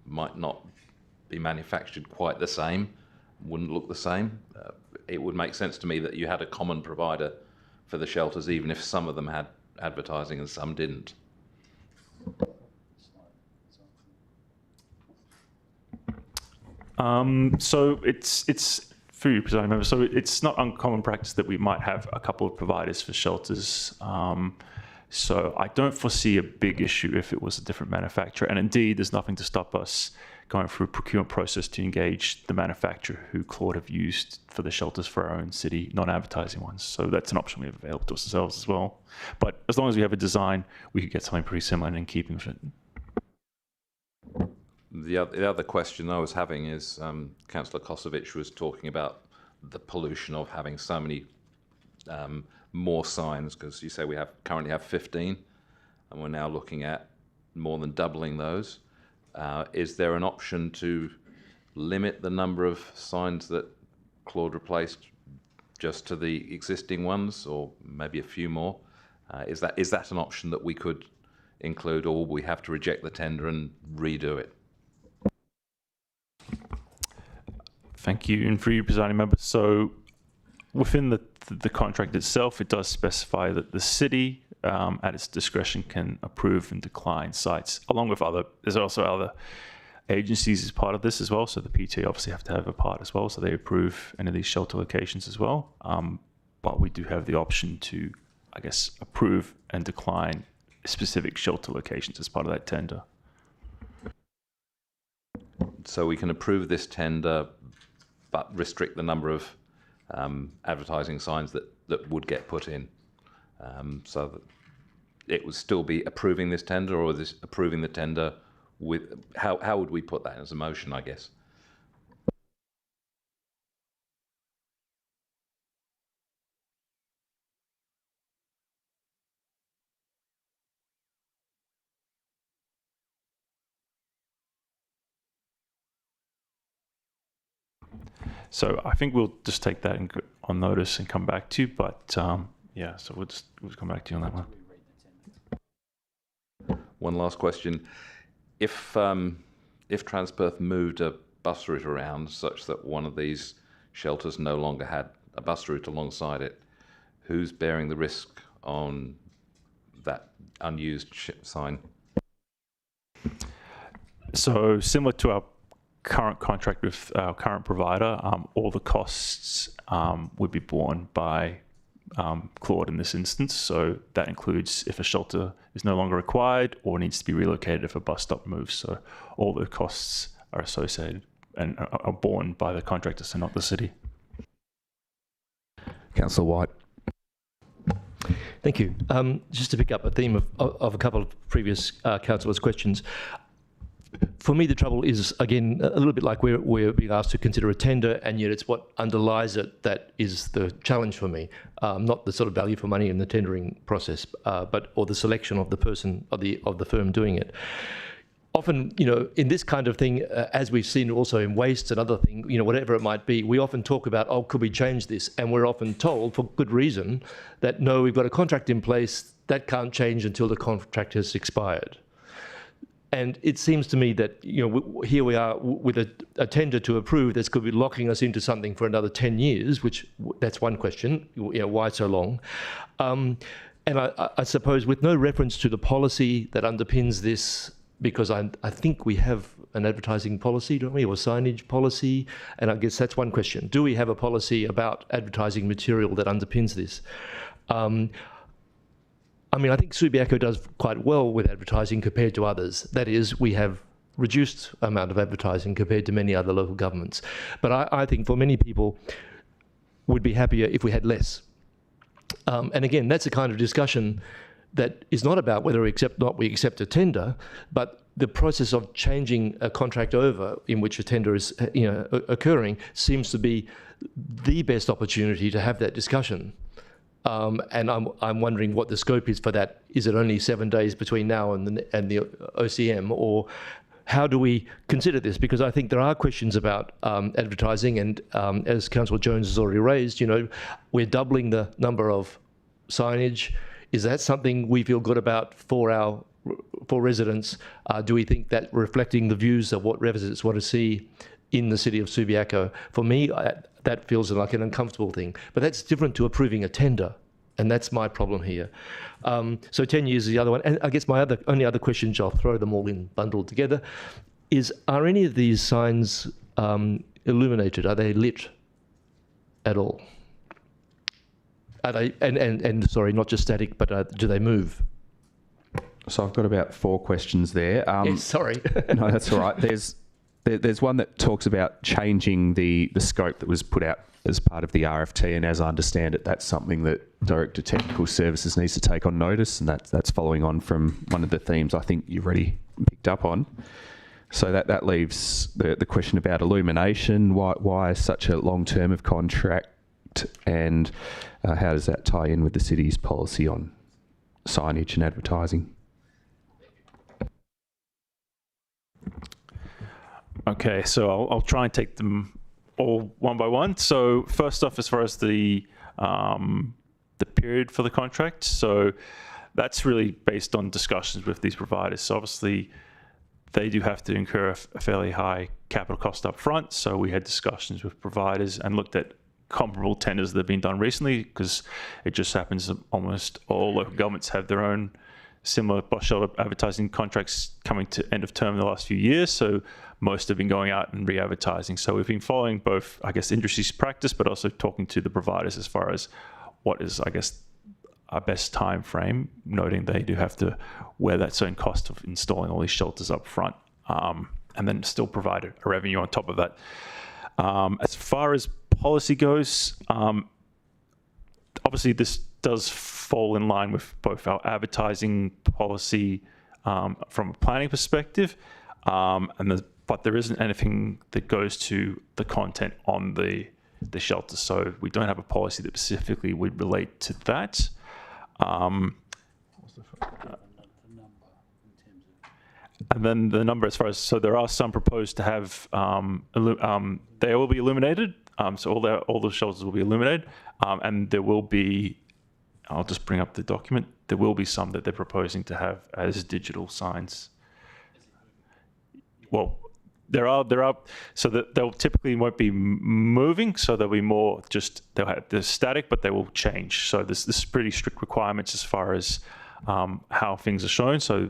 might not be manufactured quite the same, wouldn't look the same. It would make sense to me that you had a common provider for the shelters, even if some of them had advertising and some didn't. So it's for you, Presiding Member. So it's not uncommon practice that we might have a couple of providers for shelters. So I don't foresee a big issue if it was a different manufacturer. And indeed, there's nothing to stop us going through a procurement process to engage the manufacturer who Claude have used for the shelters for our own city, non-advertising ones. So that's an option we have available to ourselves as well. But as long as we have a design, we could get something pretty similar and in keeping with it. The other question I was having is Councillor Kosovic was talking about the pollution of having so many more signs, because you say we currently have 15 and we're now looking at more than doubling those. Is there an option to limit the number of signs that Claude replaced just to the existing ones, or maybe a few more? Is that an option that we could include, or will we have to reject the tender and redo it? Thank you. And for you, Presiding Member, so within the contract itself, it does specify that the city, at its discretion, can approve and decline sites, along with there's also other agencies as part of this as well. So the PTA obviously have to have a part as well, so they approve any of these shelter locations as well. But we do have the option to, I guess, approve and decline specific shelter locations as part of that tender. So we can approve this tender, but restrict the number of advertising signs that would get put in. So that it would still be approving this tender, or this approving the tender with, how would we put that as a motion, I guess? So I think we'll just take that on notice and come back to you. But yeah, so we'll come back to you on that one. One last question: if Transperth moved a bus route around such that one of these shelters no longer had a bus route alongside it, who's bearing the risk on that unused sign? So similar to our current contract with our current provider, all the costs would be borne by Claude in this instance. So that includes if a shelter is no longer required or needs to be relocated if a bus stop moves. So all the costs are associated and are borne by the contractor, so not the city. Councillor White. Thank you. Just to pick up a theme of a couple of previous councillors' questions. For me, the trouble is, again, a little bit like we're being asked to consider a tender, and yet it's what underlies it that is the challenge for me. Not the sort of value for money in the tendering process, or the selection of the person, of the firm doing it. Often, in this kind of thing, as we've seen also in waste and other things, whatever it might be, we often talk about, oh, could we change this? And we're often told, for good reason, that no, we've got a contract in place that can't change until the contract has expired. And it seems to me that here we are with a tender to approve that could be locking us into something for another 10 years, which that's one question, why so long? And I suppose with no reference to the policy that underpins this, because I think we have an advertising policy, don't we, or signage policy? And I guess that's one question. Do we have a policy about advertising material that underpins this? I think Subiaco does quite well with advertising compared to others. That is, we have reduced amount of advertising compared to many other local governments. But I think for many people would be happier if we had less. And again, that's a kind of discussion that is not about whether we accept a tender, but the process of changing a contract over in which a tender is occurring seems to be the best opportunity to have that discussion. And I'm wondering what the scope is for that. Is it only 7 days between now and the OCM, or how do we consider this? Because I think there are questions about advertising, and as Councillor Jones has already raised, we're doubling the number of signage. Is that something we feel good about for residents? Do we think that reflecting the views of what residents want to see in the city of Subiaco? For me, that feels like an uncomfortable thing. But that's different to approving a tender, and that's my problem here. So 10 years is the other one. And I guess my only other questions, I'll throw them all in bundled together, is are any of these signs illuminated? Are they lit at all? Are they, and sorry, not just static, but do they move? So I've got about 4 questions there. Yes, sorry. No, that's all right. There's one that talks about changing the scope that was put out as part of the RFT, and as I understand it, that's something that Director Technical Services needs to take on notice, and that's following on from one of the themes I think you've already picked up on. So that leaves the question about illumination. Why such a long term of contract, and how does that tie in with the city's policy on signage and advertising? Okay, so I'll try and take them all one by one. So first off, as far as the period for the contract, so that's really based on discussions with these providers. So obviously, they do have to incur a fairly high capital cost up front. So we had discussions with providers and looked at comparable tenders that have been done recently, because it just happens that almost all local governments have their own similar bus shelter advertising contracts coming to end of term in the last few years. So most have been going out and re-advertising. So we've been following both, I guess, industry's practice, but also talking to the providers as far as what is, I guess, our best time frame, noting they do have to wear that certain cost of installing all these shelters up front, and then still provide a revenue on top of that. As far as policy goes, obviously this does fall in line with both our advertising policy from a planning perspective, but there isn't anything that goes to the content on the shelter. So we don't have a policy that specifically would relate to that. And then the number as far as, so there are some proposed to have, they will be illuminated. So all the shelters will be illuminated. And there will be, I'll just bring up the document. There will be some that they're proposing to have as digital signs. Well, there are, so that they'll typically won't be moving. So there'll be more just, they're static, but they will change. So this pretty strict requirements as far as how things are shown. So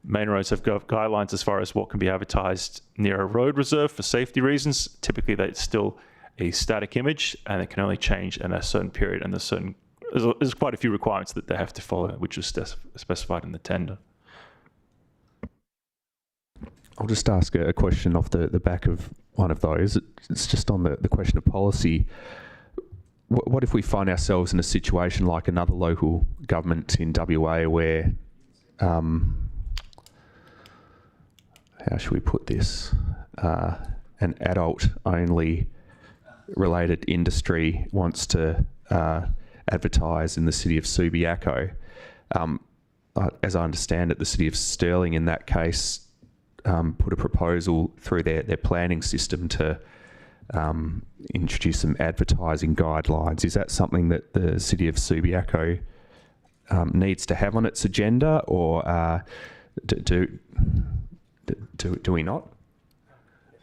main roads have guidelines as far as what can be advertised near a road reserve for safety reasons. Typically, that's still a static image, and it can only change in a certain period. And there's quite a few requirements that they have to follow, which was specified in the tender. I'll just ask a question off the back of one of those. It's just on the question of policy. What if we find ourselves in a situation like another local government in WA where, how should we put this, an adult-only related industry wants to advertise in the city of Subiaco? As I understand it, the city of Stirling in that case put a proposal through their planning system to introduce some advertising guidelines. Is that something that the city of Subiaco needs to have on its agenda, or do we not?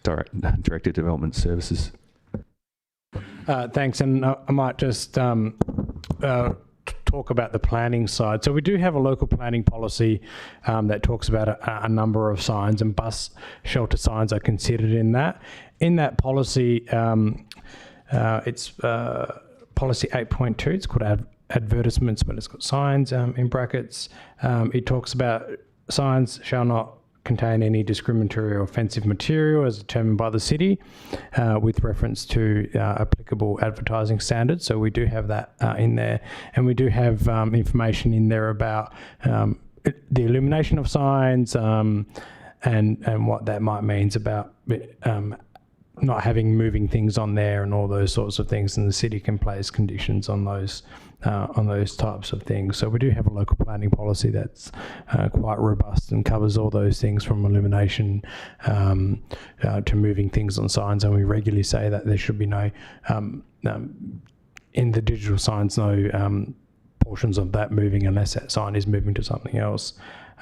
Director of Development Services. Thanks, and I might just talk about the planning side. So we do have a local planning policy that talks about a number of signs, and bus shelter signs are considered in that. In that policy, it's policy 8.2. It's called advertisements, but it's got signs in brackets. It talks about signs shall not contain any discriminatory or offensive material as determined by the city with reference to applicable advertising standards. So we do have that in there, and we do have information in there about the illumination of signs and what that might means about not having moving things on there and all those sorts of things, and the city can place conditions on those types of things. So we do have a local planning policy that's quite robust and covers all those things from illumination to moving things on signs, and we regularly say that there should be no in the digital signs no portions of that moving unless that sign is moving to something else.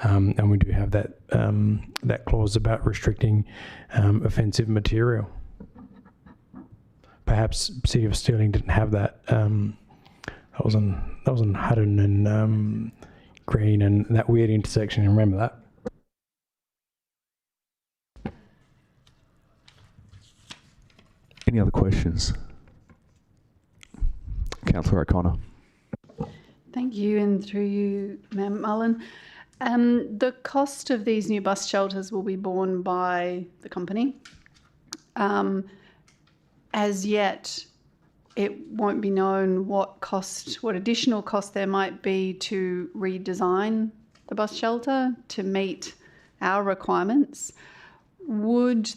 And we do have that that clause about restricting offensive material. Perhaps City of Stirling didn't have that. That was on Hutton and Green and that weird intersection. You remember that? Any other questions? Councillor O'Connor. Thank you, and through you, Mayor McMullen. The cost of these new bus shelters will be borne by the company. As yet, it won't be known what additional cost there might be to redesign the bus shelter to meet our requirements. Would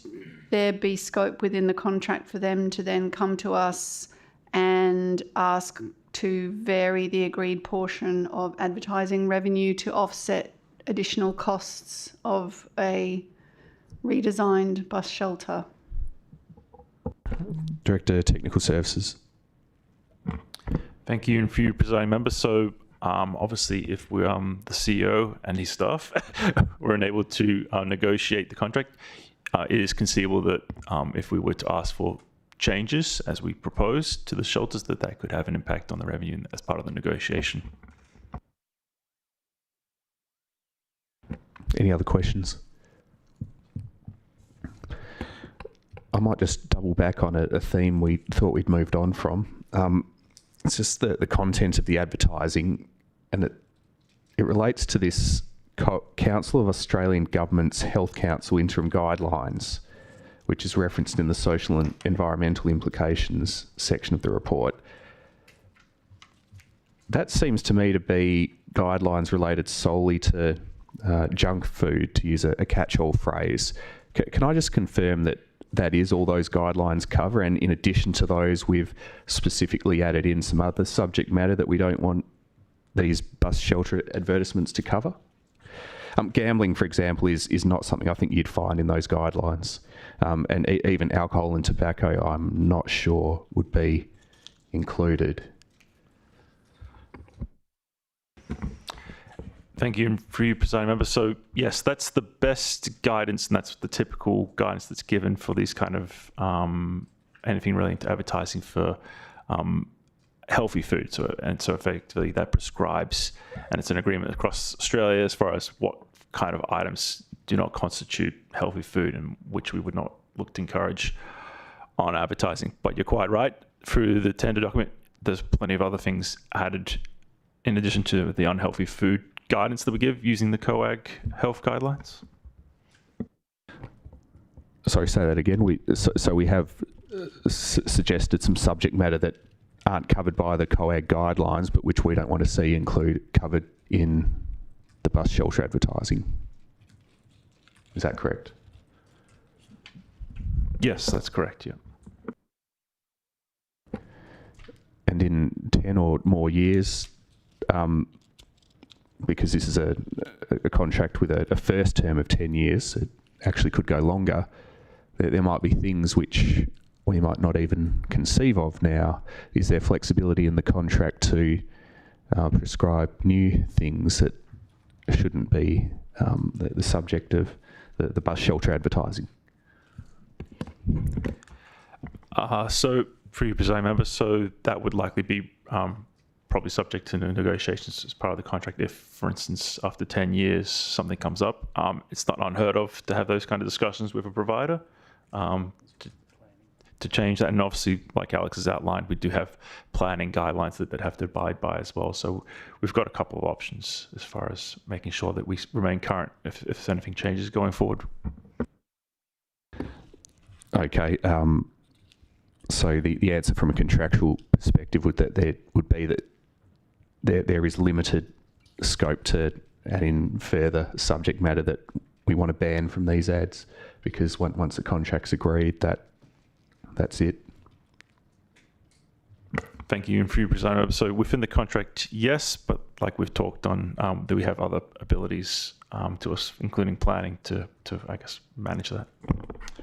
there be scope within the contract for them to then come to us and ask to vary the agreed portion of advertising revenue to offset additional costs of a redesigned bus shelter? Director, Technical Services. Thank you, and for you, presiding member. So obviously, if we're the CEO and his staff were unable to negotiate the contract, it is conceivable that if we were to ask for changes, as we propose to the shelters, that could have an impact on the revenue as part of the negotiation. Any other questions? I might just double back on a theme we thought we'd moved on from. It's just the content of the advertising, and it relates to this Council of Australian Government's Health Council interim guidelines, which is referenced in the social and environmental implications section of the report. That seems to me to be guidelines related solely to junk food, to use a catch-all phrase. Can I just confirm that is all those guidelines cover, and in addition to those, we've specifically added in some other subject matter that we don't want these bus shelter advertisements to cover? Gambling, for example, is not something I think you'd find in those guidelines. And even alcohol and tobacco, I'm not sure would be included. Thank you, and for you, presiding member. So yes, that's the best guidance, and that's the typical guidance that's given for these kind of anything relating to advertising for healthy food. So effectively that prescribes, and it's an agreement across Australia as far as what kind of items do not constitute healthy food and which we would not look to encourage on advertising. But you're quite right. Through the tender document, there's plenty of other things added in addition to the unhealthy food guidance that we give using the COAG health guidelines. Sorry, say that again. We have suggested some subject matter that aren't covered by the COAG guidelines, but which we don't want to see covered in the bus shelter advertising. Is that correct? Yes, that's correct, yeah. And in 10 or more years, because this is a contract with a first term of 10 years, it actually could go longer, there might be things which we might not even conceive of now. Is there flexibility in the contract to prescribe new things that shouldn't be the subject of the bus shelter advertising? So for you, presiding member, so that would likely be probably subject to negotiations as part of the contract. If, for instance, after 10 years, something comes up, it's not unheard of to have those kind of discussions with a provider change that. And obviously, like Alex has outlined, we do have planning guidelines that they'd have to abide by as well. So we've got a couple of options as far as making sure that we remain current if anything changes going forward. Okay. So the answer from a contractual perspective would be that there is limited scope to add in further subject matter that we want to ban from these ads, because once the contract's agreed, that's it. Thank you. And for you, President, so within the contract, yes, but like we've talked on, do we have other abilities to us, including planning, to I guess manage that?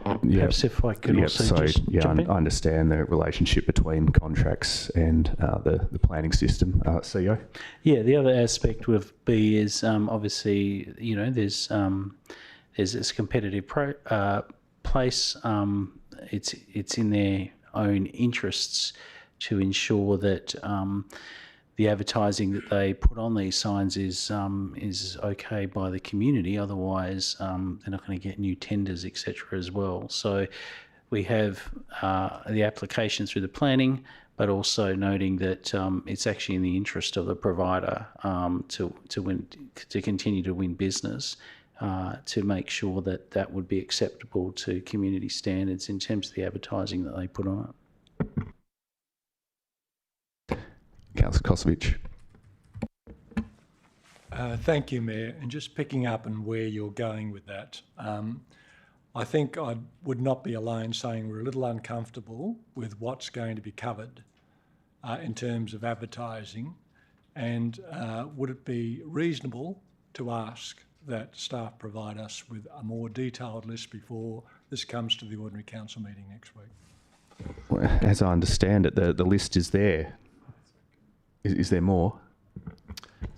Perhaps if I could also just jump in. I understand the relationship between contracts and the planning system. CEO? Yeah, the other aspect with B is obviously, there's this competitive place. It's in their own interests to ensure that the advertising that they put on these signs is okay by the community. Otherwise, they're not going to get new tenders, etc. as well. So we have the application through the planning, but also noting that it's actually in the interest of the provider to continue to win business, to make sure that that would be acceptable to community standards in terms of the advertising that they put on it. Councillor Kosovich. Thank you, Mayor. And just picking up on where you're going with that, I think I would not be alone saying we're a little uncomfortable with what's going to be covered in terms of advertising. And would it be reasonable to ask that staff provide us with a more detailed list before this comes to the Ordinary Council meeting next week? Well, as I understand it, the list is there. Is there more?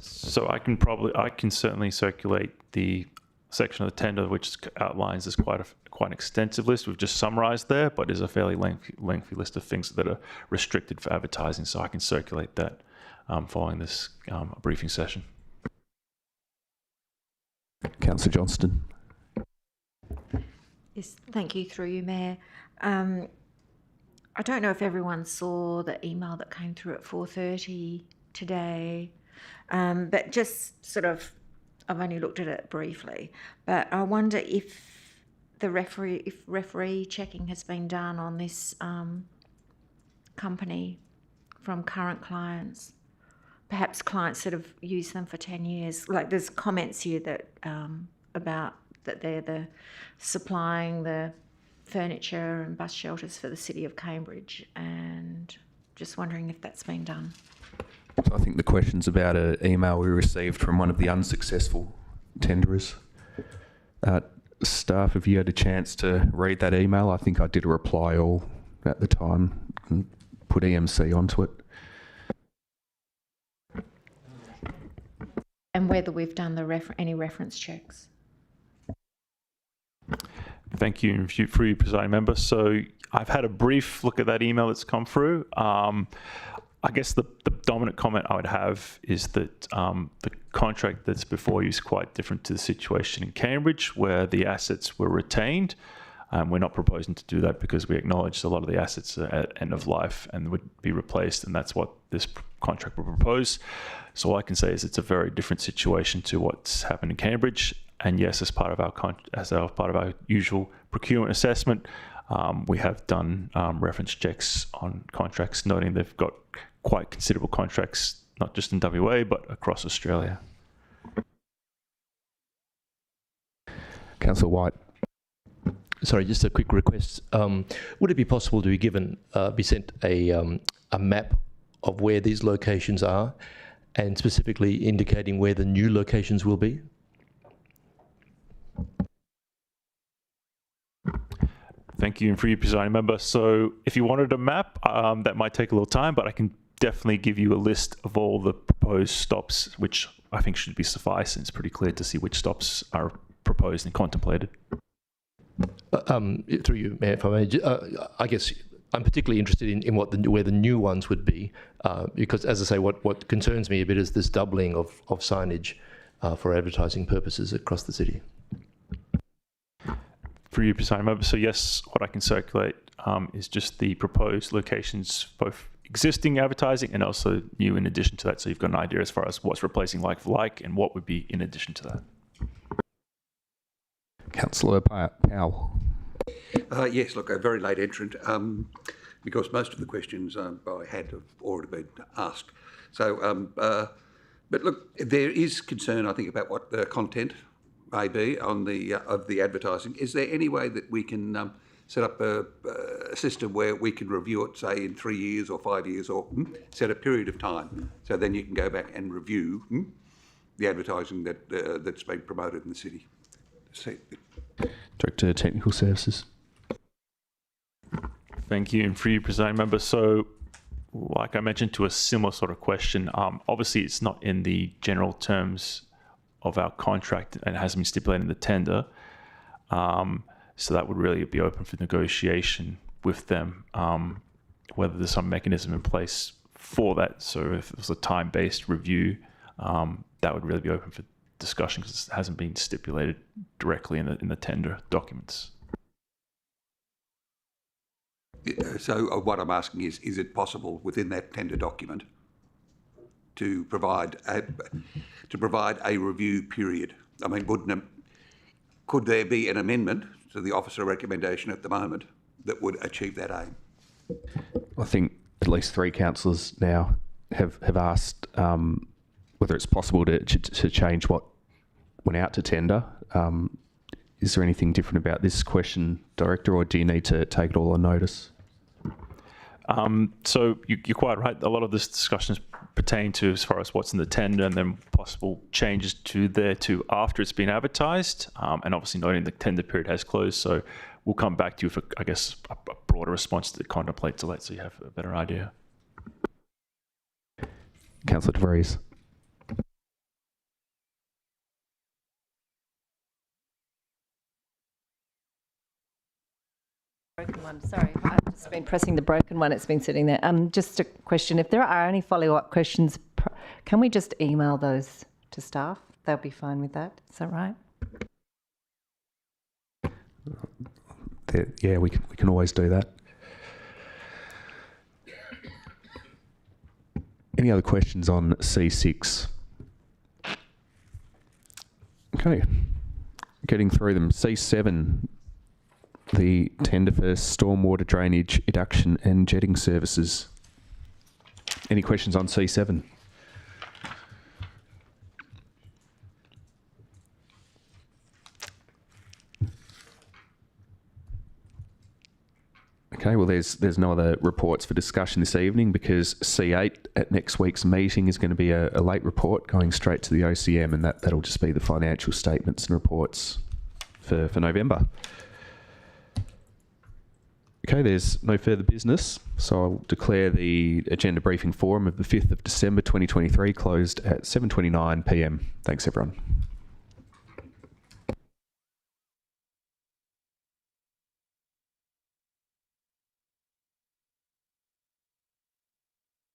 So I can certainly circulate the section of the tender which outlines this quite an extensive list. We've just summarised there, but is a fairly lengthy list of things that are restricted for advertising. So I can circulate that following this briefing session. Councillor Johnston. Yes, thank you, through you, Mayor. I don't know if everyone saw the email that came through at 4:30 today, but just sort of, I've only looked at it briefly, but I wonder if referee checking has been done on this company from current clients. Perhaps clients that have used them for 10 years. Like there's comments here that about that they're supplying the furniture and bus shelters for the City of Cambridge, and just wondering if that's been done. So I think the question's about an email we received from one of the unsuccessful tenderers. Staff, have you had a chance to read that email? I think I did a reply all at the time and put EMC onto it. And whether we've done any reference checks. Thank you for you, Presiding Member. So I've had a brief look at that email that's come through. I guess the dominant comment I would have is that the contract that's before you is quite different to the situation in Cambridge, where the assets were retained. We're not proposing to do that because we acknowledge a lot of the assets are at end of life and would be replaced, and that's what this contract will propose. So all I can say is it's a very different situation to what's happened in Cambridge. And yes, as part of our usual procurement assessment, we have done reference checks on contracts, noting they've got quite considerable contracts, not just in WA, but across Australia. Councillor White. Sorry, just a quick request. Would it be possible to be sent a map of where these locations are, and specifically indicating where the new locations will be? Thank you, and for you, Presiding Member. So if you wanted a map, that might take a little time, but I can definitely give you a list of all the proposed stops, which I think should be suffice, and it's pretty clear to see which stops are proposed and contemplated. Through you, Mayor, if I may, I guess I'm particularly interested in where the new ones would be, because, as I say, what concerns me a bit is this doubling of signage for advertising purposes across the city. Through you, Presiding Member. So yes, what I can circulate is just the proposed locations, both existing advertising and also new in addition to that. So you've got an idea as far as what's replacing like for like and what would be in addition to that. Councillor Powell. Yes, look, a very late entrant because most of the questions I had have already been asked. So, but look, there is concern, I think, about what the content may be on the of the advertising. Is there any way that we can set up a system where we can review it, say, in 3 years or 5 years, or set a period of time, so then you can go back and review the advertising that that's been promoted in the city? Director of Technical Services. Thank you. And for you, Presiding Member, so like I mentioned to a similar sort of question, obviously it's not in the general terms of our contract and it hasn't been stipulated in the tender. So that would really be open for negotiation with them, whether there's some mechanism in place for that. So if it was a time-based review, that would really be open for discussion because it hasn't been stipulated directly in the tender documents. So what I'm asking is it possible within that tender document to provide a review period? I mean, could there be an amendment to the officer recommendation at the moment that would achieve that aim? I think at least 3 councillors now have asked whether it's possible to change what went out to tender. Is there anything different about this question, Director, or do you need to take it all on notice? So you're quite right. A lot of this discussions pertain to as far as what's in the tender and then possible changes to after it's been advertised. And obviously noting the tender period has closed. So we'll come back to you for, I guess, a broader response that contemplates that so you have a better idea. Councillor De Vries. Broken one. Sorry, I've just been pressing the broken one. It's been sitting there. Just a question. If there are any follow-up questions, can we just email those to staff? They'll be fine with that. Is that right? Yeah, we can always do that. Any other questions on C6? Okay, getting through them. C7. The tender for stormwater drainage, eduction and jetting services. Any questions on C7? Okay, well there's no other reports for discussion this evening because C8 at next week's meeting is going to be a late report going straight to the OCM, and that'll just be the financial statements and reports for November. Okay, there's no further business, so I'll declare the agenda briefing forum of the 5th of December 2023 closed at 7:29 p.m. Thanks, everyone.